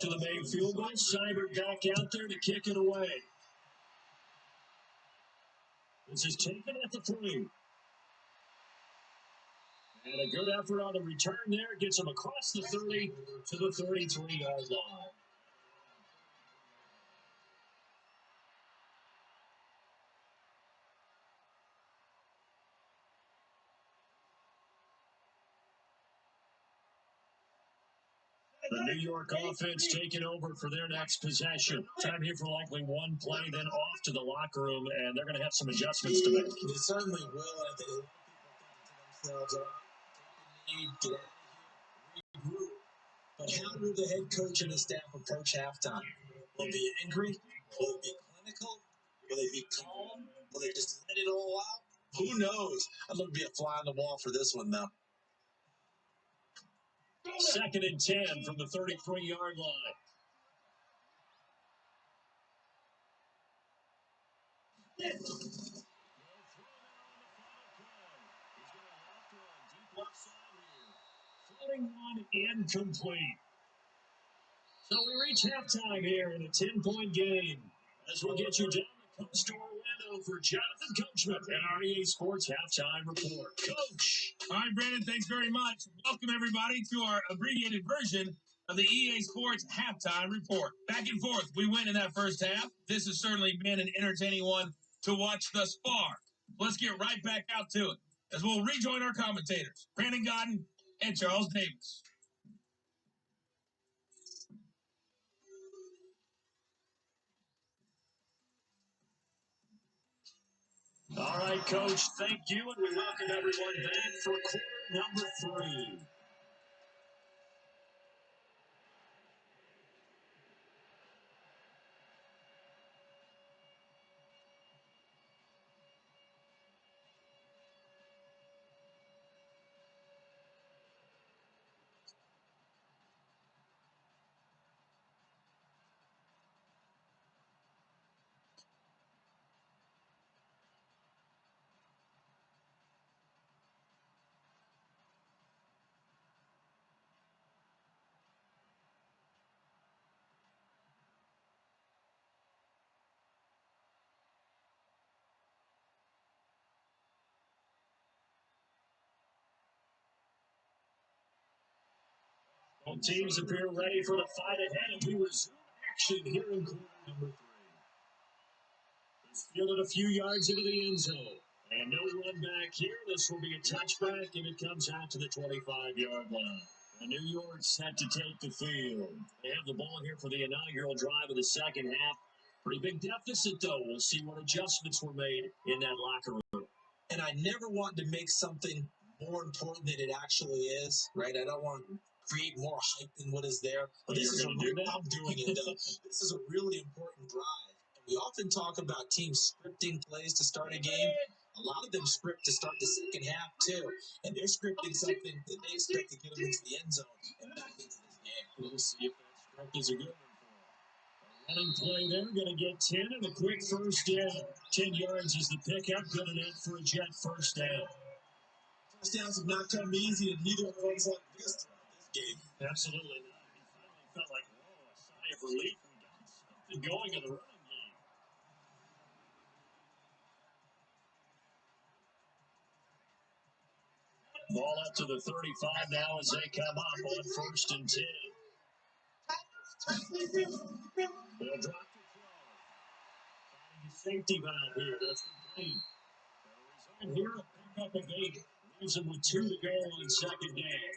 To the main field goal, Seibert back out there to kick it away. This is taken at the 3. And a good effort on the return there. Gets him across the 30 to the 33-yard line. The New York offense taking over for their next possession. Time here for likely one play, then off to the locker room, and they're going to have some adjustments to make.
They certainly will. I think a lot of people thinking to themselves, all right, take the lead, get out of here, regroup. But how will the head coach and the staff approach halftime? Will they be angry? Will they be clinical? Will they be calm? Will they just let it all out? Who knows? I'd love to be a fly on the wall for this one, though.
Second and 10 from the 33-yard line. Floating one incomplete. So we reach halftime here in a 10-point game. As we'll get you down the coast to Orlando for Jonathan Coachman and our EA Sports Halftime Report. Coach!
All right, Brandon, thanks very much. Welcome, everybody, to our abbreviated version of the EA Sports Halftime Report. Back and forth, we win in that first half. This has certainly been an entertaining one to watch thus far. Let's get right back out to it, as we'll rejoin our commentators, Brandon Godden and Charles Davis.
All right, Coach, thank you, and we welcome everyone back for quarter number 3. Both teams appear ready for the fight ahead, and we resume action here in quarter number 3. It's fielded a few yards into the end zone. And no run back here. This will be a touchback, and it comes out to the 25-yard line. And New York set to take the field. They have the ball here for the inaugural drive of the second half. Pretty big deficit, though. We'll see what adjustments were made in that locker room.
And I never want to make something more important than it actually is, right? I don't want to create more hype than what is there. But this is I'm doing it. This is a really important drive. And we often talk about teams scripting plays to start a game. A lot of them script to start the second half too, and they're scripting something that they expect to get them into the end zone and back into this game.
We'll see if that script is a good one for them. Running play there, going to get 10 and a quick first down. 10 yards is the pickup, good enough for a Jet first down.
First downs have not come easy, and neither of us like this throughout this game.
Absolutely not. He finally felt like, whoa, a sigh of relief. We got something going in the running game. Ball up to the 35 now as they come up on 1st and 10. They'll drop the throw. Finding a safety valve here. That's complete. They'll resign here and pick up a gate. Leaves them with 2 to go on second down.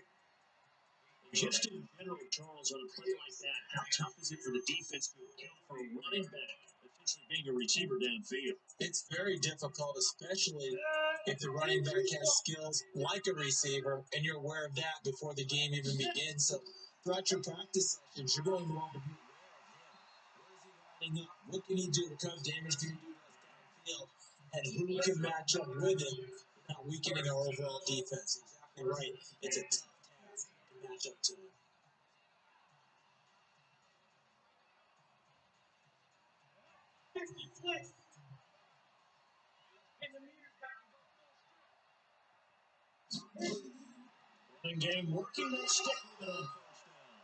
Just in general, Charles, on a play like that, how tough is it for the defense to account for a running back essentially being a receiver downfield?
It's very difficult, especially if the running back has skills like a receiver, and you're aware of that before the game even begins. So throughout your practice sessions, you're going to want to be aware of him. Where is he lining up? What can he do? What kind of damage can he do to us downfield? And who can match up with him without weakening our overall defense? Exactly right. It's a tough task to match up to him.
Running game working, they'll stick with it on first down.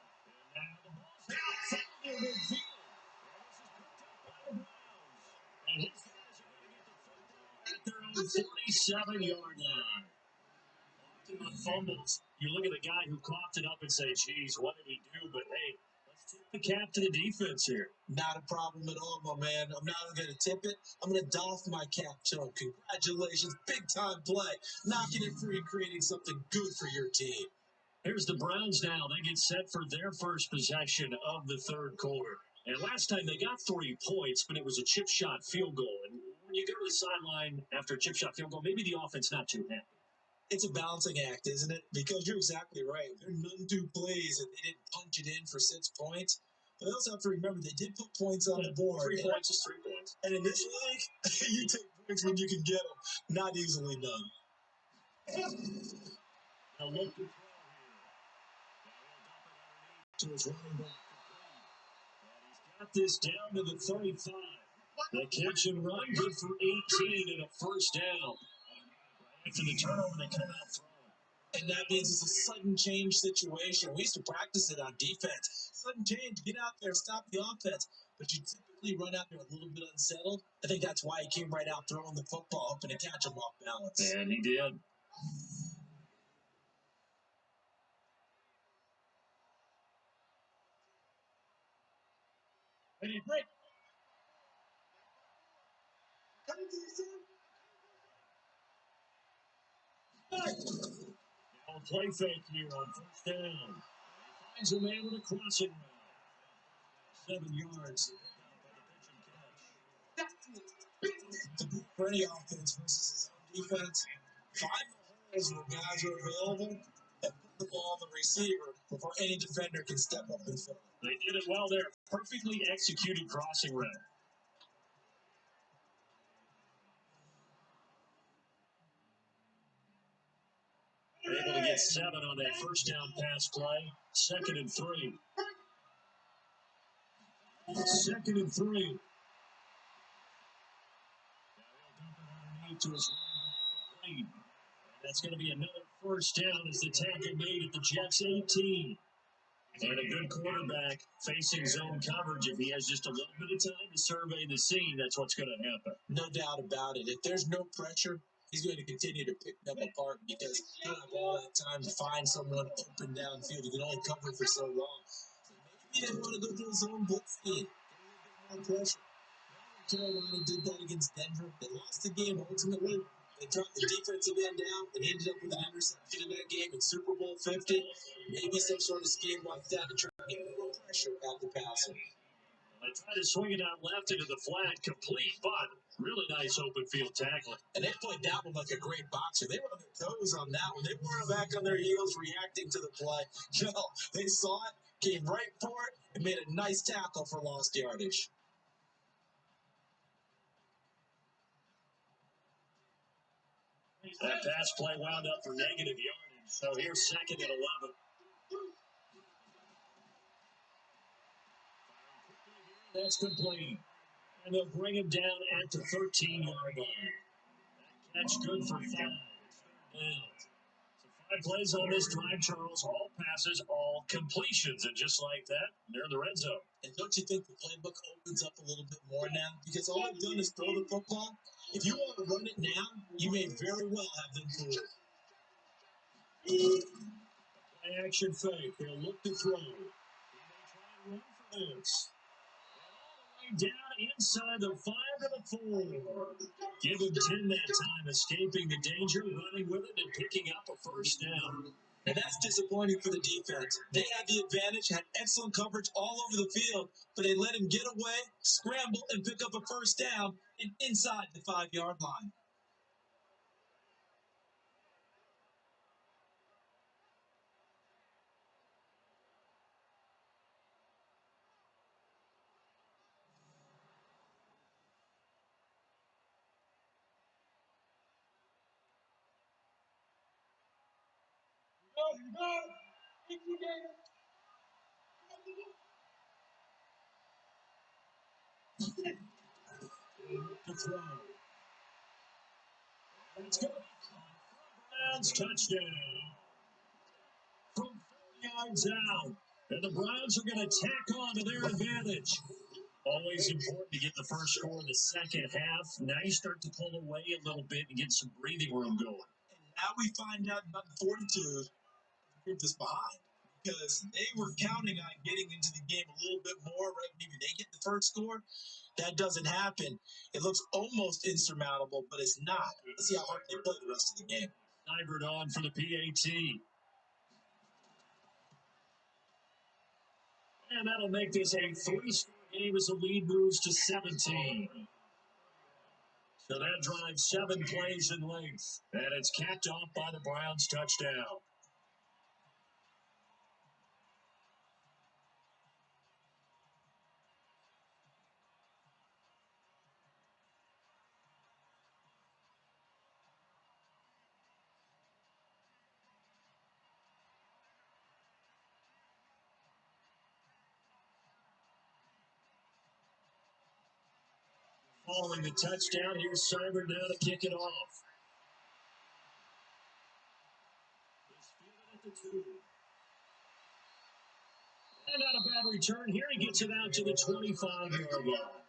And now the ball's out in midfield. And his guys are going to get the football at their own 47-yard line. Often on fumbles, you look at the guy who coughed it up and say, geez, what did he do? But hey, let's tip the cap to the defense here.
Not a problem at all, my man. I'm not going to tip it. I'm going to doff my cap to him. Congratulations. Big time play. Knocking it free and creating something good for your team.
Here's the Browns now. They get set for their first possession of the third quarter. And last time they got 3 points, but it was a chip shot field goal. And when you go to the sideline after a chip shot field goal, maybe the offense not too happy.
It's a balancing act, isn't it? Because you're exactly right. They're none two plays, and they didn't punch it in for 6 points. But they also have to remember they did put points on the board.
3 points is 3 points.
And in this league, you take points when you can get them. Not easily done.
Now look to throw here. To his running back. And he's got this down to the 35. The catch and run, good for 18 and a first down. After the turnover, they come out throwing.
And that means it's a sudden change situation. We used to practice it on defense. Sudden change, get out there, stop the offense. But you typically run out there a little bit unsettled. I think that's why he came right out throwing the football, hoping to catch him off balance.
And he did.
Ready, break.
On play fake here on first down. Finds a man with a crossing route. 7 yards.
To beat for any offense versus his own defense, find the holes where guys are available and put the ball on the receiver before any defender can step up and fill it.
They did it well there. Perfectly executed crossing route. They're able to get 7 on that first down pass play. 2nd and 3. 2nd and 3. To his complete. That's going to be another first down as the tackle made at the Jets 18. And a good quarterback facing zone coverage. If he has just a little bit of time to survey the scene, that's what's going to happen.
No doubt about it. If there's no pressure, he's going to continue to pick them apart because he'll have all that time to find someone open downfield. He can only cover for so long. So maybe he didn't want to go to his own blitz scheme. Get a little bit more pressure. Carolina did that against Denver. They lost the game ultimately. They dropped the defensive end down and ended up with an interception in that game in Super Bowl 50. Maybe some sort of scheme like that to try to get a little pressure at the passer.
They tried to swing it out left into the flat, complete, but really nice open field tackling.
And they played that one like a great boxer. They were on their toes on that one. They weren't back on their heels reacting to the play. No, they saw it, came right for it, and made a nice tackle for lost yardage.
That pass play wound up for negative yardage. So here's 2nd and 11. That's complete. And they'll bring him down at the 13-yard line. That's good for 5. Now, so 5 plays on this drive, Charles. All passes, all completions. And just like that, they're in the red zone.
And don't you think the playbook opens up a little bit more now? Because all they've done is throw the football. If you want to run it now, you may very well have them fooled.
Play action fake. They'll look to throw. They try and run for this. Down inside the 5 to the 4. Give him 10 that time, escaping the danger, running with it, and picking up a first down.
And that's disappointing for the defense. They had the advantage, had excellent coverage all over the field, but they let him get away, scramble, and pick up a first down inside the 5-yard line.
To throw. Let's go. Browns touchdown. From 4 yards out. And the Browns are going to tack on to their advantage. Always important to get the first score in the second half. Now you start to pull away a little bit and get some breathing room going.
And now we find out about the fortitude to group this behind. Because they were counting on getting into the game a little bit more, right? Maybe they get the first score. That doesn't happen. It looks almost insurmountable, but it's not. Let's see how hard they play the rest of the game.
Hybrid on for the PAT. And that'll make this a 3-score game as the lead moves to 17. So that drives 7 plays in length. And it's capped off by the Browns touchdown. Following the touchdown, here's Cyber now to kick it off. And not a bad return here. He gets it out to the 25-yard line.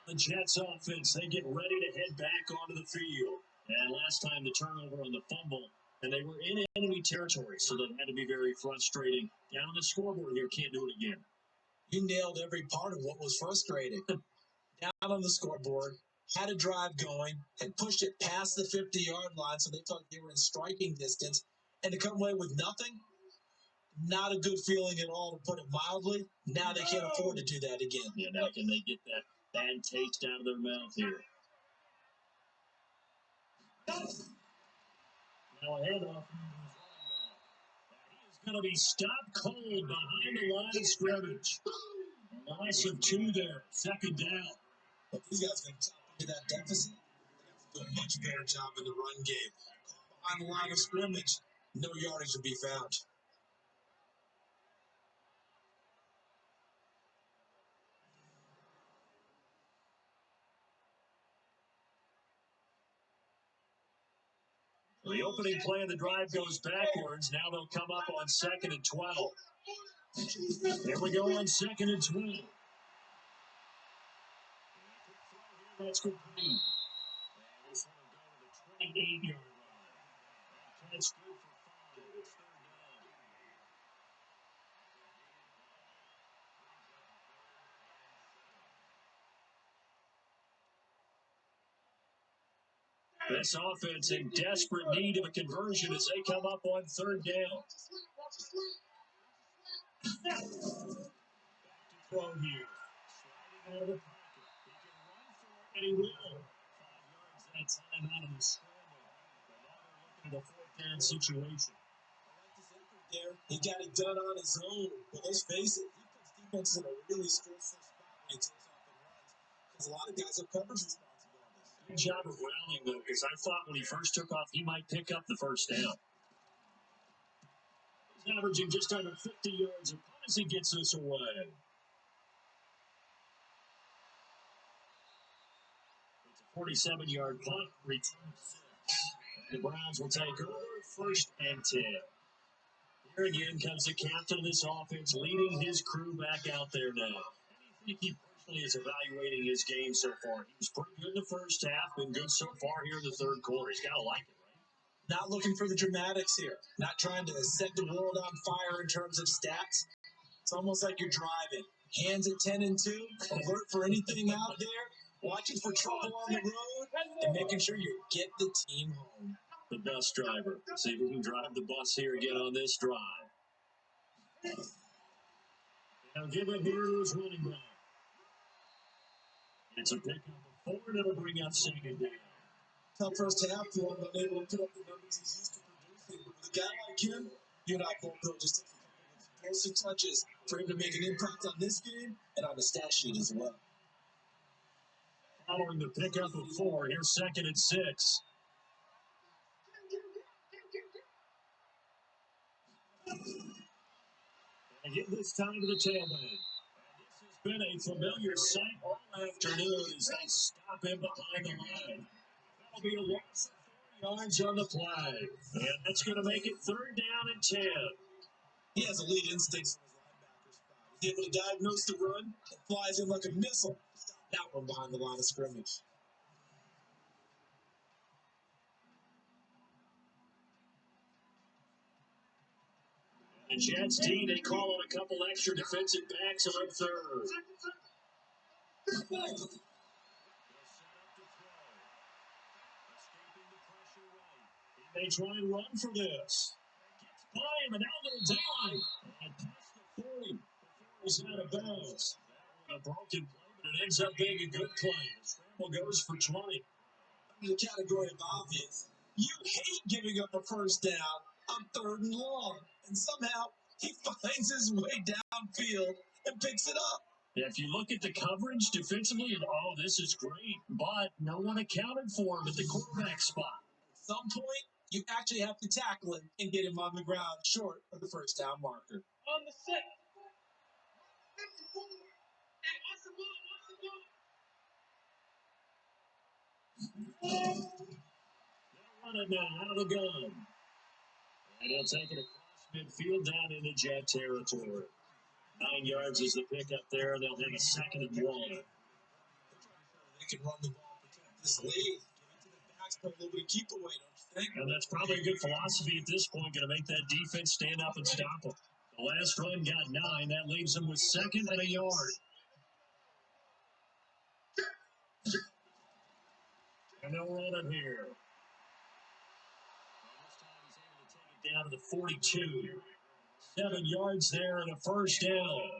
The Jets offense, they get ready to head back onto the field. And last time the turnover on the fumble, and they were in enemy territory, so that had to be very frustrating. Down on the scoreboard here, can't do it again.
You nailed every part of what was frustrating. Down on the scoreboard, had a drive going, had pushed it past the 50-yard line, so they thought they were in striking distance, and to come away with nothing, not a good feeling at all, to put it mildly. Now they can't afford to do that again.
Yeah, now can they get that bad taste out of their mouth here? Now a handoff. He is going to be stopped cold behind the line of scrimmage. A loss of 2 there. Second down.
But these guys going to tap into that deficit. Do a much better job in the run game. On the line of scrimmage, no yardage to be found.
The opening play of the drive goes backwards. Now they'll come up on 2nd and 12. Here we go on 2nd and 12. That's complete. This one will go to the 28-yard line. That's good for 5. It's 3rd down. This offense in desperate need of a conversion as they come up on 3rd down. Throw here. Sliding out of the pocket. He can run for it, and he will. 5 yards that time out of the scramble. But now they're looking at a 4th down situation.
There, he got it done on his own. But let's face it, he puts defense in a really stressful spot when he takes off and runs. Because a lot of guys have coverage responsibilities.
Good job of rallying, though, because I thought when he first took off, he might pick up the 1st down. He's averaging just under 50 yards a punt as he gets this away. It's a 47-yard punt, return 6. The Browns will take over 1st and 10. Here again comes the captain of this offense, leading his crew back out there now. I think he personally is evaluating his game so far. He was pretty good in the first half, been good so far here in the 3rd quarter. He's got to like it, right?
Not looking for the dramatics here. Not trying to set the world on fire in terms of stats. It's almost like you're driving. Hands at 10 and 2, alert for anything out there, watching for trouble on the road, and making sure you get the team home.
The bus driver. See if we can drive the bus here again on this drive. Now give it here to his running back. It's a pickup of 4, and it'll bring up 2nd down.
Tough first half for him, unable to put up the numbers he's used to producing. But with a guy like him, you're not going to go just take a couple of explosive touches for him to make an impact on this game and on the stat sheet as well.
Following the pickup of 4, here's 2nd and 6. And give this time to the tailback. This has been a familiar sight all afternoon as they stop him behind the line. That'll be a loss of 4 yards on the play. And that's going to make it 3rd down and 10.
He has elite instincts in his linebacker spot. He's able to diagnose the run and flies in like a missile. That one behind the line of scrimmage.
The Jets D, they call on a couple extra defensive backs on 3rd. They try and run for this. Gets by him and out of the down. And past the 40. He's out of bounds. A broken play, but it ends up being a good play. The scramble goes for 20.
In the category of obvious, you hate giving up a first down on 3rd and long. And somehow he finds his way downfield and picks it up.
Yeah, if you look at the coverage defensively, and this is great, but no one accounted for him at the quarterback spot.
At some point, you actually have to tackle him and get him on the ground short of the first down marker.
On the 6.
On it now, out of the gun. And he'll take it across midfield down into Jet territory. 9 yards is the pickup there. They'll have a 2nd and 1.
They can run the ball, protect this lead. Give it to the backs, put a little bit of keep away, don't you think?
And that's probably a good philosophy at this point, going to make that defense stand up and stop them. The last run got 9. That leaves them with 2nd and a yard. And they'll run it here. And this time he's able to take it down to the 42. 7 yards there and a first down.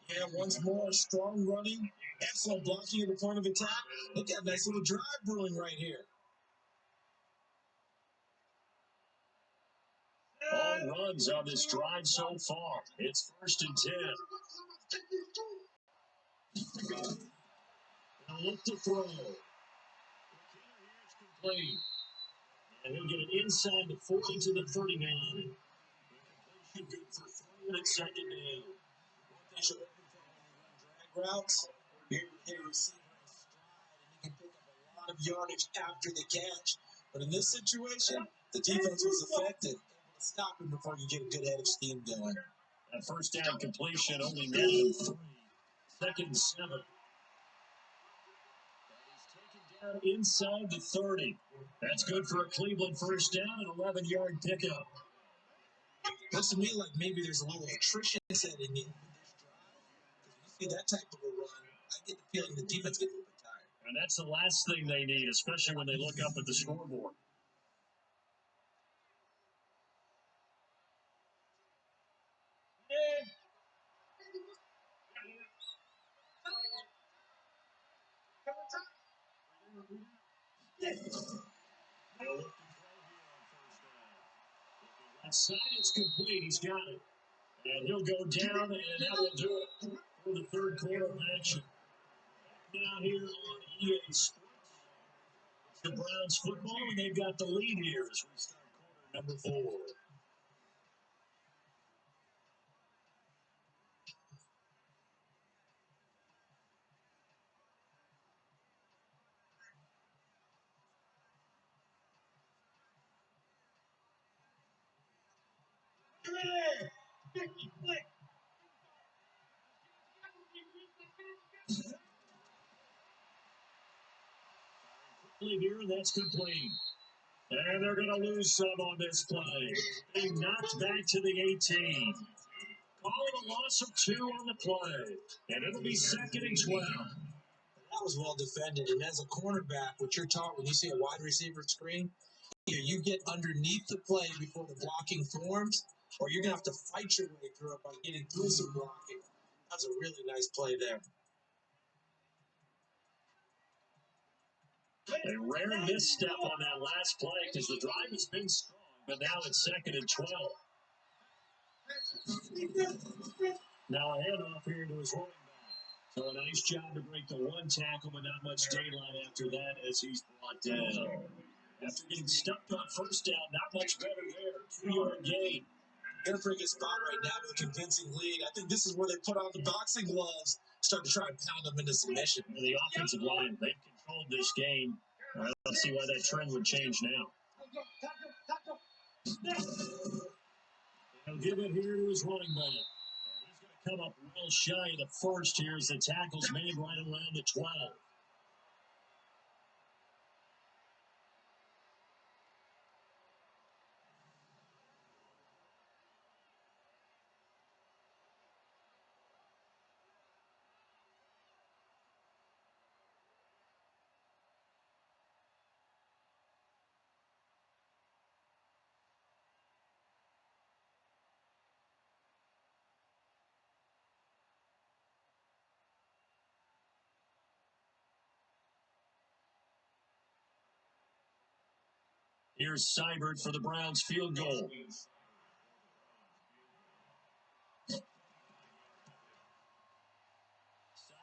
Yeah, once more, strong running, excellent blocking at the point of attack. Look at that nice little drive brewing right here.
All runs on this drive so far. It's 1st and 10. They'll look to throw. It's complete. And he'll get it inside the 40 to the 39. Completion good for 3 and it's 2nd down.
They should open for when you run drag routes. You're able to hit a receiver in stride, and you can pick up a lot of yardage after the catch. But in this situation, the defense was effective, able to stop him before you get a good head of steam going.
That first down completion only netted 3. 2nd and 7. Down inside the 30. That's good for a Cleveland first down and 11-yard pickup.
Looks to me like maybe there's a little attrition setting in with this drive. Because you see that type of a run, I get the feeling the defense gets a little bit tired.
And that's the last thing they need, especially when they look up at the scoreboard. Side it's complete. He's got it. And he'll go down, and that will do it for the 3rd quarter of action. Now here on EA Sports, it's the Browns football, and they've got the lead here as we start quarter number 4. Here, that's complete. And they're going to lose some on this play. Being knocked back to the 18. Call it a loss of 2 on the play. And it'll be 2nd and 12.
That was well defended. And as a cornerback, what you're taught when you see a wide receiver screen, either you get underneath the play before the blocking forms, or you're going to have to fight your way through it by getting through some blocking. That's a really nice play there.
A rare misstep on that last play because the drive has been strong, but now it's 2nd and 12. Now a handoff here to his running back. So a nice job to break the 1 tackle, but not much daylight after that as he's brought down. After getting stuck on first down, not much better there. 2-yard gain.
They're in a pretty good spot right now with a convincing lead. I think this is where they put on the boxing gloves, start to try and pound them into submission.
And the offensive line, they've controlled this game. Let's see why that trend would change now. He'll give it here to his running back. He's going to come up well shy of the first here as the tackle's made right around the 12. Here's Seibert for the Browns field goal.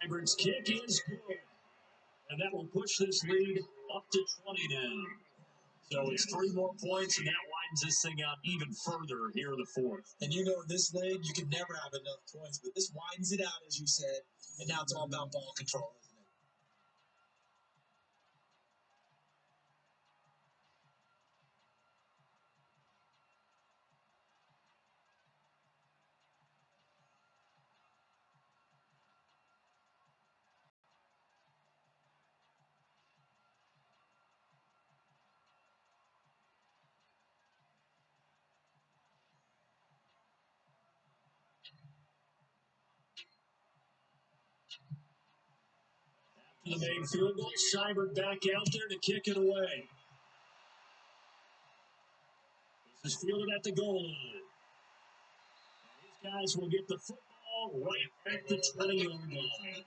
Seibert's kick is good. And that will push this lead up to 20 now. So it's 3 more points, and that widens this thing out even further here in the 4th.
And you know, in this league, you can never have enough points, but this widens it out, as you said, and now it's all about ball control, isn't it?
The main field goal. Seibert back out there to kick it away. This is fielded at the goal line. These guys will get the football right at the 20-yard line.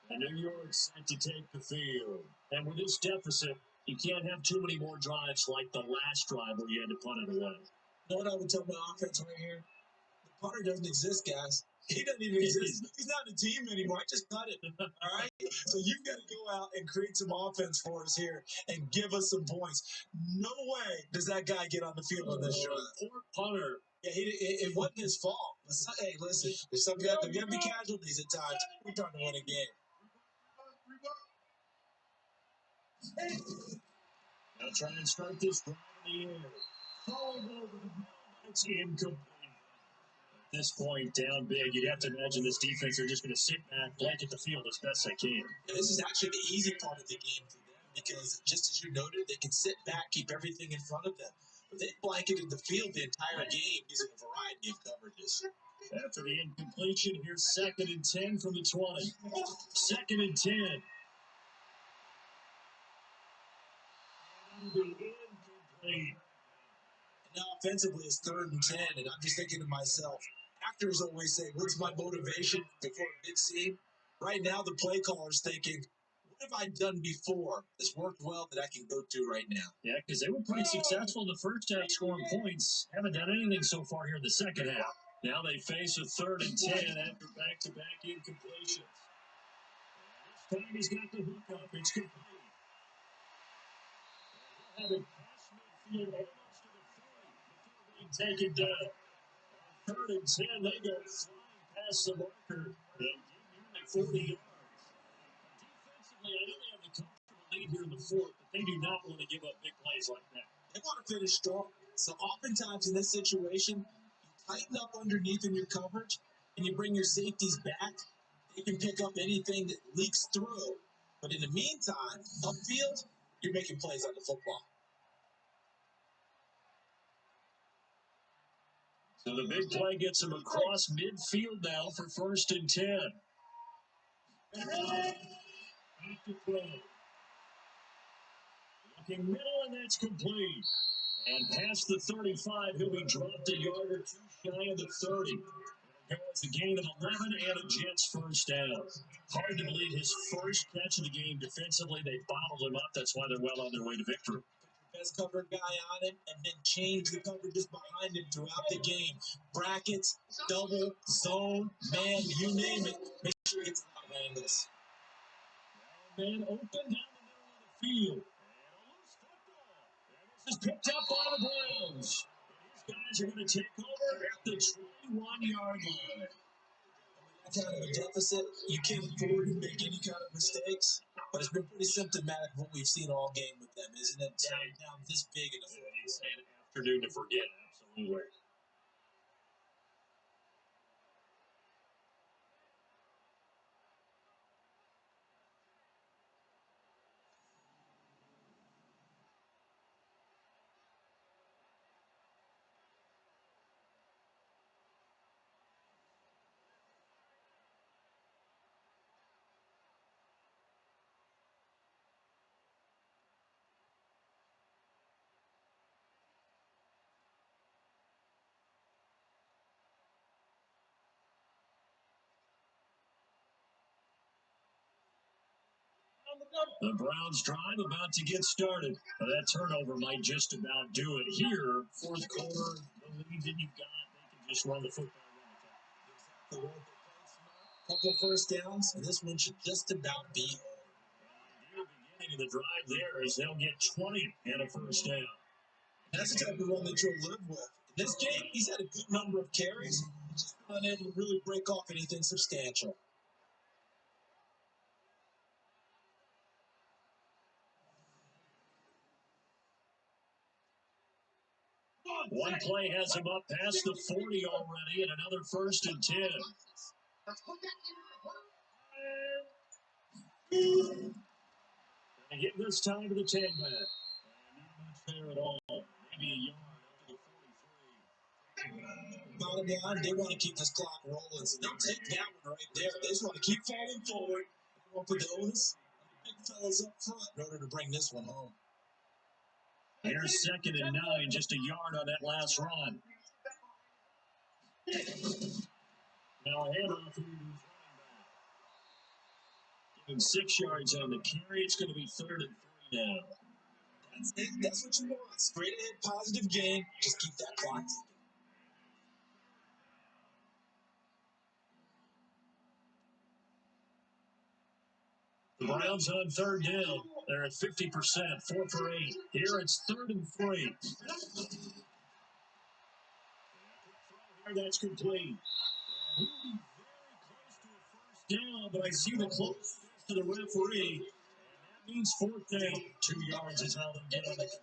And New York's set to take the field. And with this deficit, you can't have too many more drives like the last drive where you had to punt it away.
You know what I would tell my offense right here? The punter doesn't exist, guys. He doesn't even exist. He's not in the team anymore. I just cut it. All right? So you've got to go out and create some offense for us here and give us some points. No way does that guy get on the field on this drive.
Poor punter.
Yeah, it wasn't his fault. Hey, listen, there's going to be casualties at times. We're trying to win a game.
Now try and start this drive in the air. Falling over the ground. It's incomplete. At this point, down big, you'd have to imagine this defense are just going to sit back, blanket the field as best they can.
Yeah, this is actually the easy part of the game for them because, just as you noted, they can sit back, keep everything in front of them. But they blanketed the field the entire game using a variety of coverages.
After the incompletion, here's 2nd and 10 from the 20. 2nd and 10. Incomplete.
Now offensively it's 3rd and 10, and I'm just thinking to myself, actors always say, what's my motivation before a big scene? Right now the play caller's thinking, what have I done before that's worked well that I can go to right now?
Yeah, because they were pretty successful in the first half scoring points. Haven't done anything so far here in the second half. Now they face a 3rd and 10 after back-to-back incompletions. This time he's got the hook up. It's complete. Have it past midfield almost to the 30 before being taken down. 3rd and 10, they go flying past the marker and get nearly 40 yards. Defensively, I know they have the comfortable lead here in the 4th, but they do not want to give up big plays like that.
They want to finish strong. So oftentimes in this situation, you tighten up underneath in your coverage and you bring your safeties back. They can pick up anything that leaks through. But in the meantime, upfield, you're making plays on the football.
So the big play gets him across midfield now for 1st and 10. Back to throw. Looking middle, and that's complete. And past the 35, he'll be dropped a yard or two shy of the 30. It'll go as a gain of 11 and a Jets first down. Hard to believe his first catch of the game defensively. They bottled him up. That's why they're well on their way to victory.
Best covered guy on him, and then change the coverages behind him throughout the game. Brackets, double, zone, man, you name it. Make sure he gets a lot of angles.
Man open down the middle of the field. And a loose football. And this is picked up by the Browns. These guys are going to take over at the 21-yard line.
That kind of a deficit, you can't afford to make any kind of mistakes. But it's been pretty symptomatic of what we've seen all game with them, isn't it? Down this big in the fourth.
It's an afternoon to forget, absolutely. The Browns drive about to get started. But that turnover might just about do it here. 4th quarter, the lead that you've got, they can just run the football
Exactly right. Couple first downs, and this one should just about be over.
The beginning of the drive there is they'll get 20 and a first down.
That's the type of run that you'll live with. In this game, he's had a good number of carries, just unable to really break off anything substantial.
One play has him up past the 40 already, and another 1st and 10. And get this time to the 10 back. And not much there at all. Maybe a yard up to the 43.
About slow down. They want to keep this clock rolling. So they'll take that one right there. They just want to keep falling forward. They won't put the onus on the big fellas up front in order to bring this one home.
Here's 2nd and 9, just a yard on that last run. Now a handoff here to his running back. Give him 6 yards on the carry. It's going to be 3rd and 3 now.
That's it. That's what you want. Straight ahead, positive gain. Just keep that clock ticking.
The Browns on 3rd down. They're at 50%, 4 for 8. Here it's 3rd and 3. Here that's complete. He will be very close to a 1st down, but I see the close to the referee. That means 4th down. 2 yards is how they get on the completion.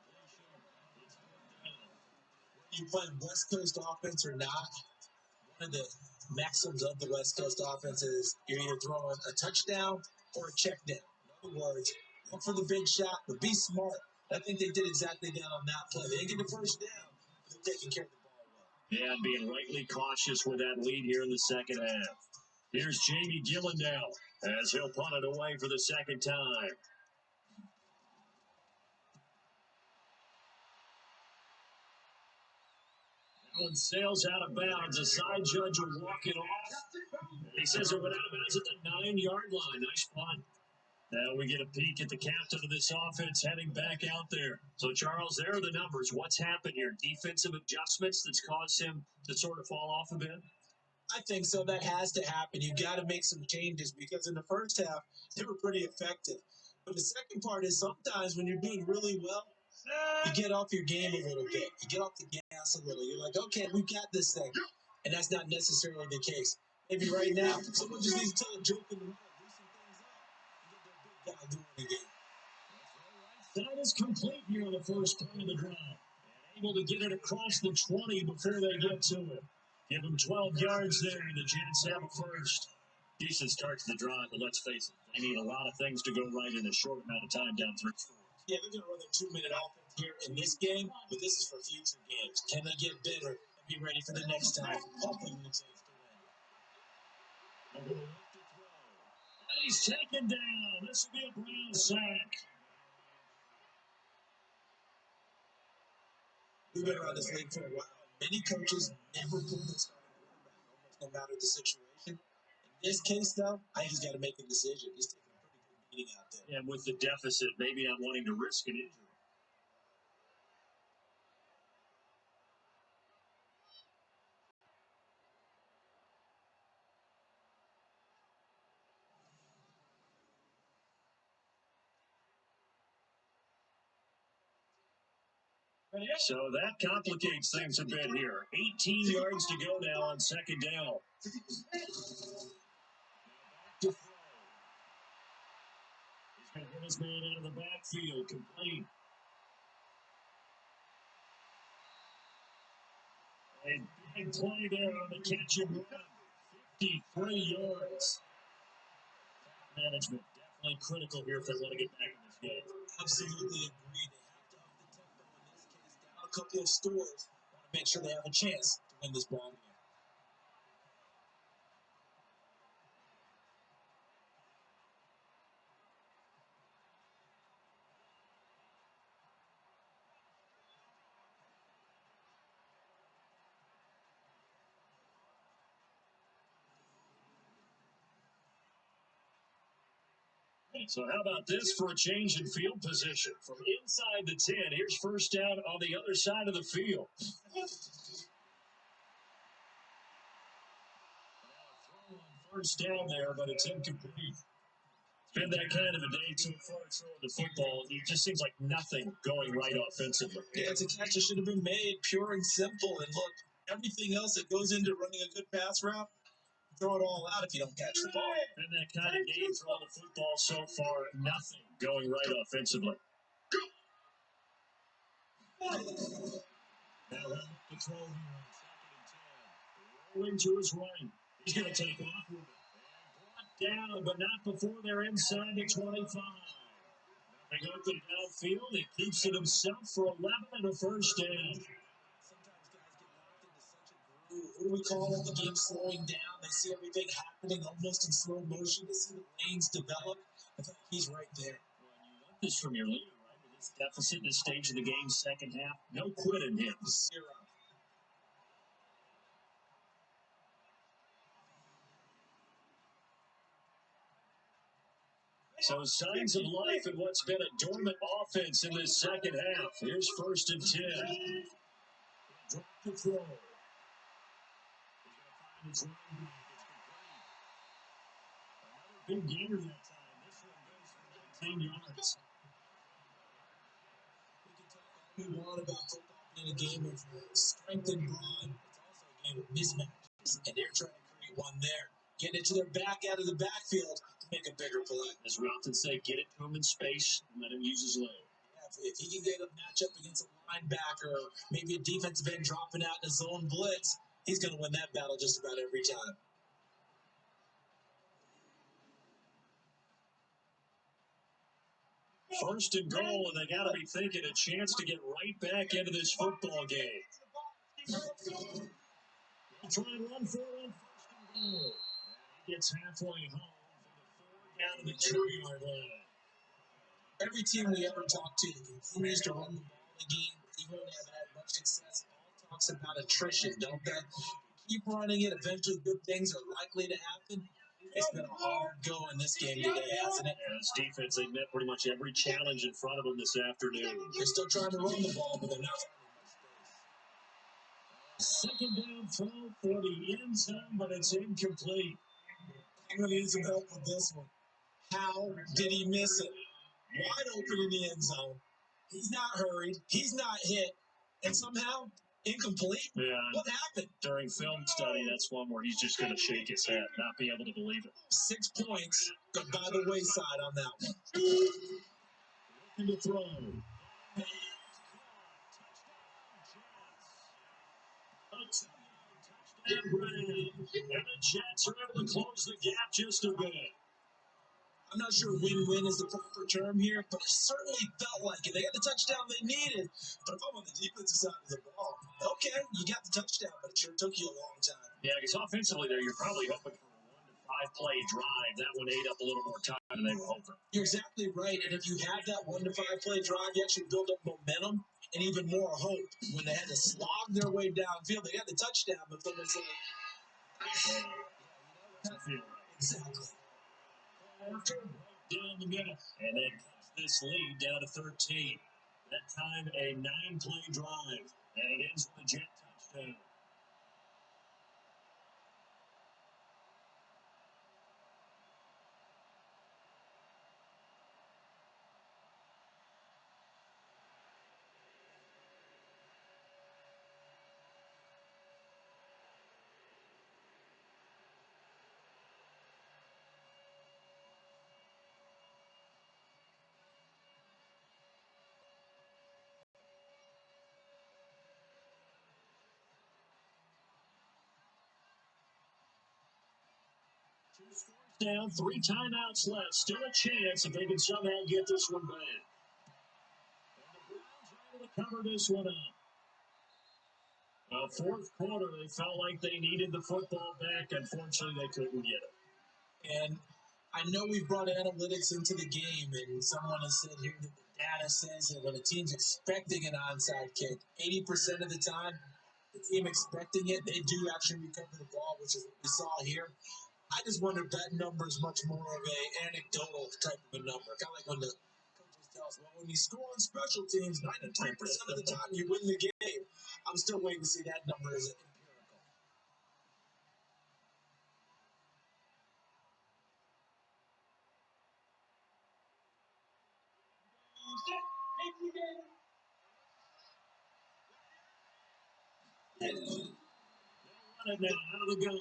You playing West Coast offense or not, one of the maxims of the West Coast offense is you're either throwing a touchdown or a check down. In other words, look for the big shot, but be smart. I think they did exactly that on that play. They didn't get the 1st down, but they're taking care of the ball well.
Yeah, being rightly cautious with that lead here in the 2nd half. Here's Jamie Gillen now, as he'll punt it away for the 2nd time. That one sails out of bounds. A side judge will walk it off. He says it went out of bounds at the 9-yard line. Nice punt. Now we get a peek at the captain of this offense heading back out there. So, Charles, there are the numbers. What's happened here? Defensive adjustments that's caused him to sort of fall off a bit?
I think so. That has to happen. You got to make some changes because in the 1st half, they were pretty effective. But the second part is sometimes when you're doing really well, you get off your game a little bit. You get off the gas a little. You're like, okay, we got this thing. And that's not necessarily the case. Maybe right now, someone just needs to tell a joke in the middle, loosen things up, and get their big guy doing again.
That is complete here on the first play of the drive. And able to get it across the 20 before they get to it. Give them 12 yards there, and the Jets have a 1st. Decent start to the drive, but let's face it, they need a lot of things to go right in a short amount of time down 3 scores.
Yeah, they're going to run their 2-minute offense here in this game, but this is for future games. Can they get better and be ready for the next time? Hopefully, with a chance to win.
And he's taken down. This will be a Brown sack.
We've been around this league for a while. Many coaches never pull the starting quarterback, almost no matter the situation. In this case, though, I think he's got to make a decision. He's taking a pretty good beating out there.
And with the deficit, maybe not wanting to risk an injury. So that complicates things a bit here. 18 yards to go now on 2nd down. He's going to get his man out of the backfield, complete. A big play there on the catch and run. 53 yards. Management definitely critical here if they want to get back in this game.
Absolutely agree. They have to up the tempo in this case, down a couple of scores. Want to make sure they have a chance to win this ball game.
So how about this for a change in field position? From inside the 10, here's 1st down on the other side of the field. First down there, but it's incomplete. It's been that kind of a day so far throwing the football. It just seems like nothing going right offensively.
Yeah, it's a catch that should have been made, pure and simple. And look, everything else that goes into running a good pass route, throw it all out if you don't catch the ball.
Been that kind of game throwing the football so far, nothing going right offensively. Now the throw here on 2nd and 10. Rolling to his right. He's going to take off with it. Down, but not before they're inside the 25. They go to the downfield. He keeps it himself for 11 and a 1st down.
What do we call it? The game slowing down. They see everything happening almost in slow motion. They see the lanes develop. I feel like he's right there.
Well, you want this from your leader, right? With this deficit, this stage of the game, second half, no quit in him.
Zero.
So signs of life in what's been a dormant offense in this second half. Here's 1st and 10. Drop the throw. He's going to find his running back. It's complete. Another big gainer that time. This one goes for 19 yards.
We can talk all we want about football being a game of strength and brawn. It's also a game of mismatches, and they're trying to create one there. Getting it to their back out of the backfield to make a bigger play.
As we often say, get it to him in space and let him use his leg.
Yeah, if he can get a matchup against a linebacker or maybe a defensive end dropping out in a zone blitz, he's going to win that battle just about every time.
First and goal, and they got to be thinking a chance to get right back into this football game. They'll try and run for it on 1st and goal. He gets halfway home from the 4 down to the 2-yard line.
Every team we ever talk to continues to run the ball in the game, even when they haven't had much success. All talks about attrition, don't they? Keep running it. Eventually, good things are likely to happen. It's been a hard go in this game today, hasn't it?
Yeah, this defense, they met pretty much every challenge in front of them this afternoon.
They're still trying to run the ball, but they're not.
Second down throw for the end zone, but it's incomplete.
I'm going to need some help with this one. How did he miss it? Wide open in the end zone. He's not hurried. He's not hit. And somehow, incomplete?
Yeah.
What happened?
During film study, that's one where he's just going to shake his head, not be able to believe it.
6 points, but by the wayside on that one.
Looking to throw. And the Jets are able to close the gap just a bit.
I'm not sure win-win is the proper term here, but it certainly felt like it. They got the touchdown they needed, but if I'm on the defensive side of the ball, okay, you got the touchdown, but it sure took you a long time.
Yeah, because offensively there, you're probably hoping for a 1 to 5 play drive. That one ate up a little more time than they were hoping.
You're exactly right, and if you have that 1 to 5 play drive, you actually build up momentum and even more hope. When they had to slog their way downfield, they got the touchdown, but then it's like, exactly.
Down the middle, and they cuts this lead down to 13. That time a 9-play drive, and it ends with a Jet touchdown. Down, 3 timeouts left. Still a chance if they can somehow get this one back. And the Browns are able to cover this one up. Fourth quarter, they felt like they needed the football back. Unfortunately, they couldn't get it.
And I know we've brought analytics into the game, and someone has said here that the data says that when a team's expecting an onside kick, 80% of the time, the team expecting it, they do actually recover the ball, which is what we saw here. I just wonder if that number is much more of a anecdotal type of a number. Kind of like when the coaches tell us, well, when you score on special teams, 93% of the time you win the game. I'm still waiting to see that number as empirical.
Run it now out of the gun.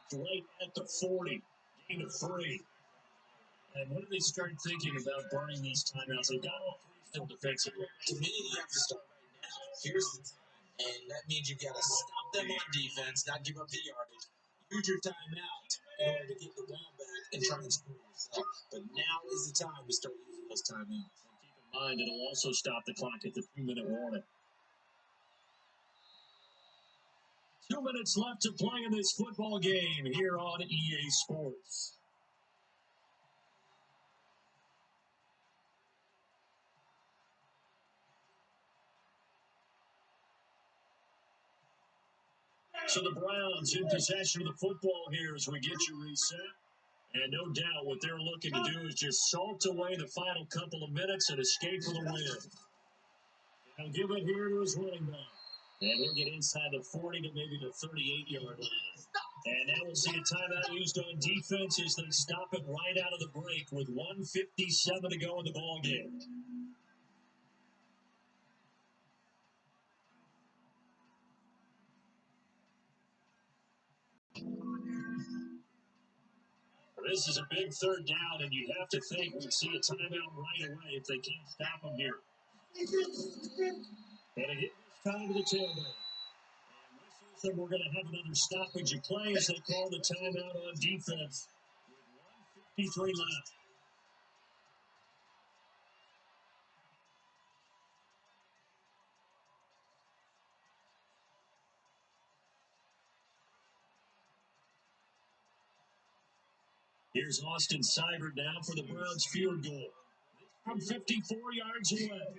He's dropped right at the 40. Gain of 3. And when do they start thinking about burning these timeouts? They've got all 3 still defensively.
To me, you have to start right now. Here's the time. And that means you've got to stop them on defense, not give up the yardage. Use your timeout in order to get the ball back and try and score yourself. But now is the time to start using those timeouts.
And keep in mind, it'll also stop the clock at the 2-minute warning. 2 minutes left to play in this football game here on EA Sports. So the Browns in possession of the football here as we get you reset. And no doubt what they're looking to do is just salt away the final couple of minutes and escape with a win. He'll give it here to his running back. And he'll get inside the 40 to maybe the 38-yard line. And now we'll see a timeout used on defense as they stop it right out of the break with 1:57 to go in the ball game. This is a big third down, and you'd have to think we'd see a timeout right away if they can't stop them here. And it hit this time to the tailback. And we're going to have another stoppage of play as they call the timeout on defense. With 1:53 left. Here's Austin Seibert now for the Browns field goal. From 54 yards away.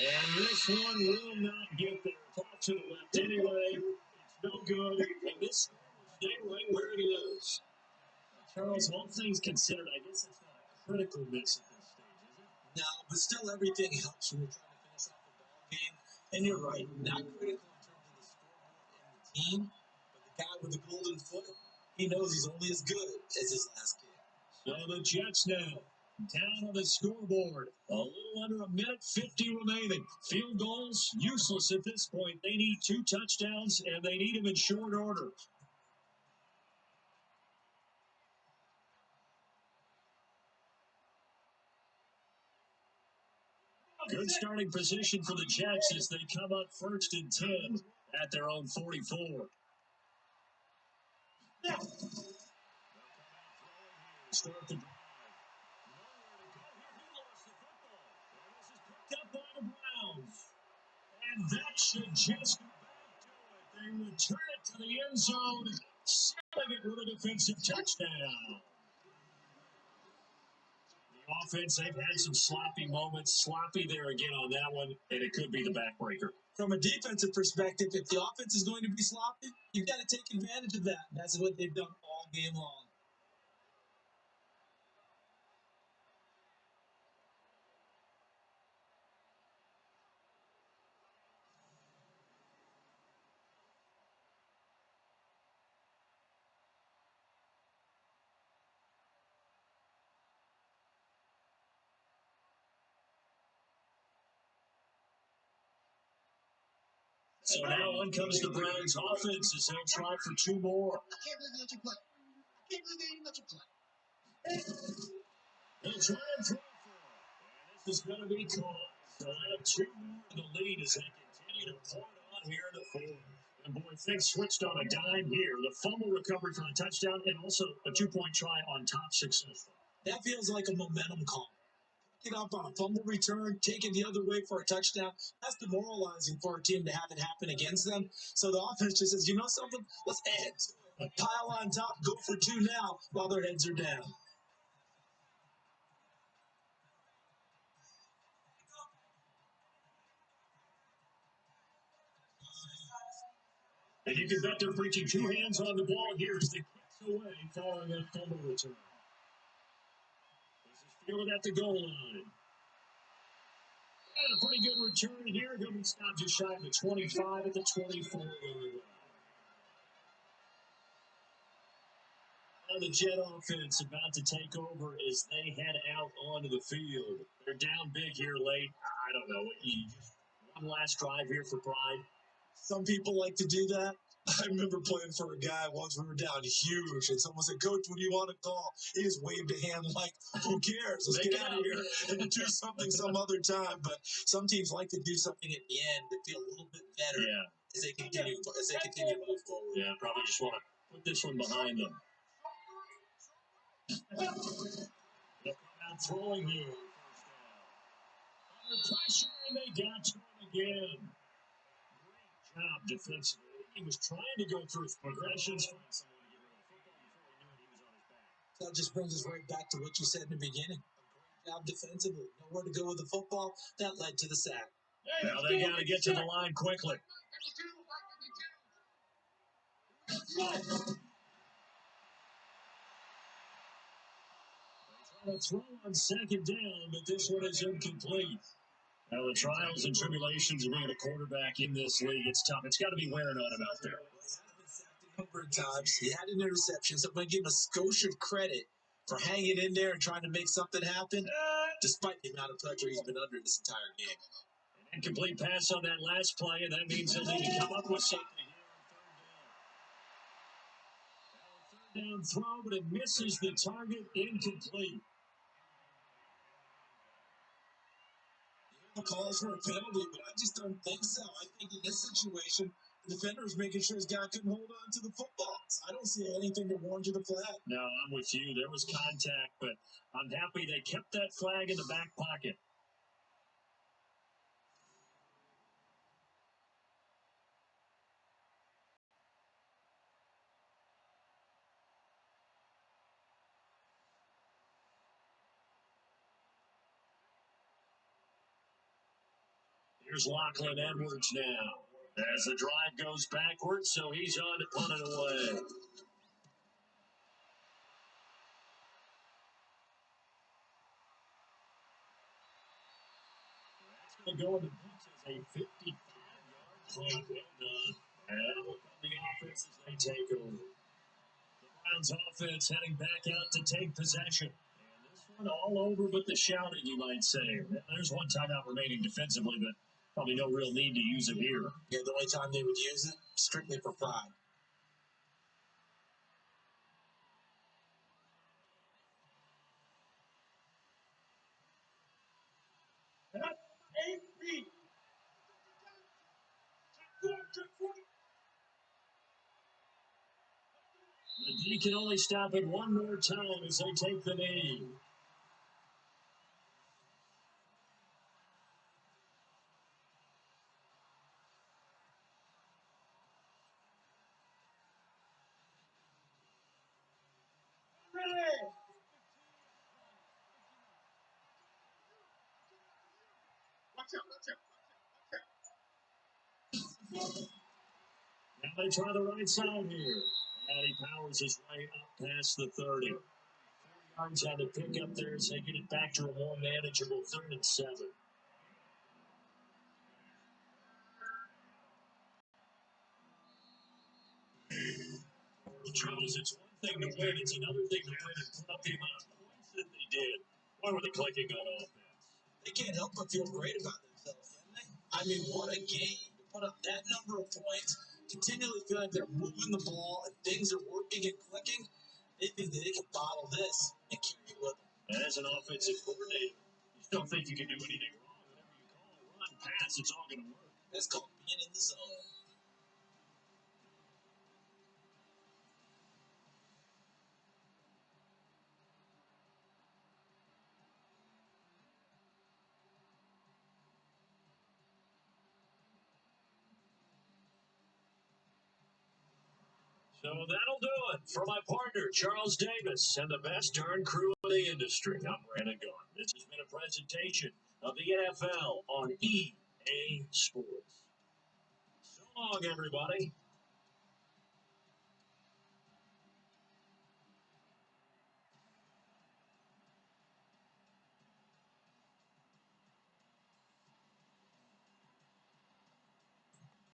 And this one will not get there. Off to the left anyway. It's no good. And this will stay right where it is. Charles, all things considered, I guess it's not a critical miss at this stage, is it?
No, but still everything helps when you're trying to finish off the ball game. And you're right, not critical in terms of the scoreboard and the team, but the guy with the golden foot, he knows he's only as good as his last kick.
So the Jets now down on the scoreboard. A little under a minute 50 remaining. Field goals useless at this point. They need 2 touchdowns, and they need them in short order. Good starting position for the Jets as they come up 1st and 10 at their own 44. Start the drive. Nowhere to go here. He lost the football. And this is picked up by the Browns. And that should just go back to it. They return it to the end zone, sealing it with a defensive touchdown. The offense, they've had some sloppy moments. Sloppy there again on that one, and it could be the backbreaker.
From a defensive perspective, if the offense is going to be sloppy, you've got to take advantage of that. That's what they've done all game long.
So now on comes the Browns offense as they'll try for 2 more.
I can't believe they let you play. I can't believe they even let you play.
They'll try and throw for it. And this is going to be caught. So they have 2 more in the lead as they continue to pour it on here in the 4th. And boy, things switched on a dime here. The fumble recovery for the touchdown and also a 2-point try on top successful.
That feels like a momentum call. Get up on a fumble return, take it the other way for a touchdown. That's demoralizing for a team to have it happen against them. So the offense just says, you know something? Let's add to it. Pile on top, go for 2 now while their heads are down.
And you can bet they're preaching 2 hands on the ball here as they kicks away following that fumble return. This is fielded at the goal line. And a pretty good return here. He'll be stopped just shy of the 25 at the 24-yard line. Now the Jet offense about to take over as they head out onto the field. They're down big here late. I don't know. One last drive here for pride.
Some people like to do that. I remember playing for a guy once. We were down huge, and someone said, "Coach, what do you want to call?" He just waved a hand like, "Who cares? Let's get out of here and do something some other time." But some teams like to do something at the end to feel a little bit better as they continue to move forward.
Yeah, probably just want to put this one behind them. They'll come out throwing here. Under pressure, and they got to him again. job defensively. He was trying to go through his progressions, find someone to get rid of the football before he knew it, he was on his back.
That just brings us right back to what you said in the beginning. A great job defensively. Nowhere to go with the football. That led to the sack.
Now they got to get to the line quickly. They try to throw on second down, but this one is incomplete. Now, the trials and tribulations of being a quarterback in this league, it's tough. It's got to be wearing on him out there.
He has been sacked a number of times. He had an interception, so I'm going to give him a Scotia credit for hanging in there and trying to make something happen, despite the amount of pressure he's been under this entire game.
An incomplete pass on that last play, and that means he'll need to come up with something here on third down. Now, a third down throw, but it misses the target, incomplete.
The calls for a penalty, but I just don't think so. I think in this situation, the defender was making sure his guy couldn't hold on to the football. So I don't see anything to warrant you the flag.
No, I'm with you. There was contact, but I'm happy they kept that flag in the back pocket. Here's Lachlan Edwards now. As the drive goes backwards, so he's on to punt it away. That's going to go in the books as a 55-yard punt. Well done. And look on the offense as they take over. The Browns offense heading back out to take possession. And this one all over but the shouting, you might say. There's one timeout remaining defensively, but probably no real need to use it here.
Yeah, the only time they would use it, strictly for pride.
The D can only stop it one more time as they take the knee. Now they try the right side here. And he powers his way up past the 30. 4 yards on the pickup there as they get it back to a more manageable 3rd and 7. Well, Charles, it's one thing to win. It's another thing to win and put up the amount of points that they did. Why were they clicking on offense?
They can't help but feel great about themselves, can they? I mean, what a game to put up that number of points, continually feel like they're moving the ball and things are working and clicking. They think that they can bottle this and keep it with them.
And as an offensive coordinator, you still think you can do anything wrong. Whatever you call a run, pass, it's all going to work.
That's called being in the zone.
So that'll do it for my partner, Charles Davis, and the best darn crew in the industry. I'm Brandon Gaughan. This has been a presentation of the NFL on EA Sports. So long, everybody.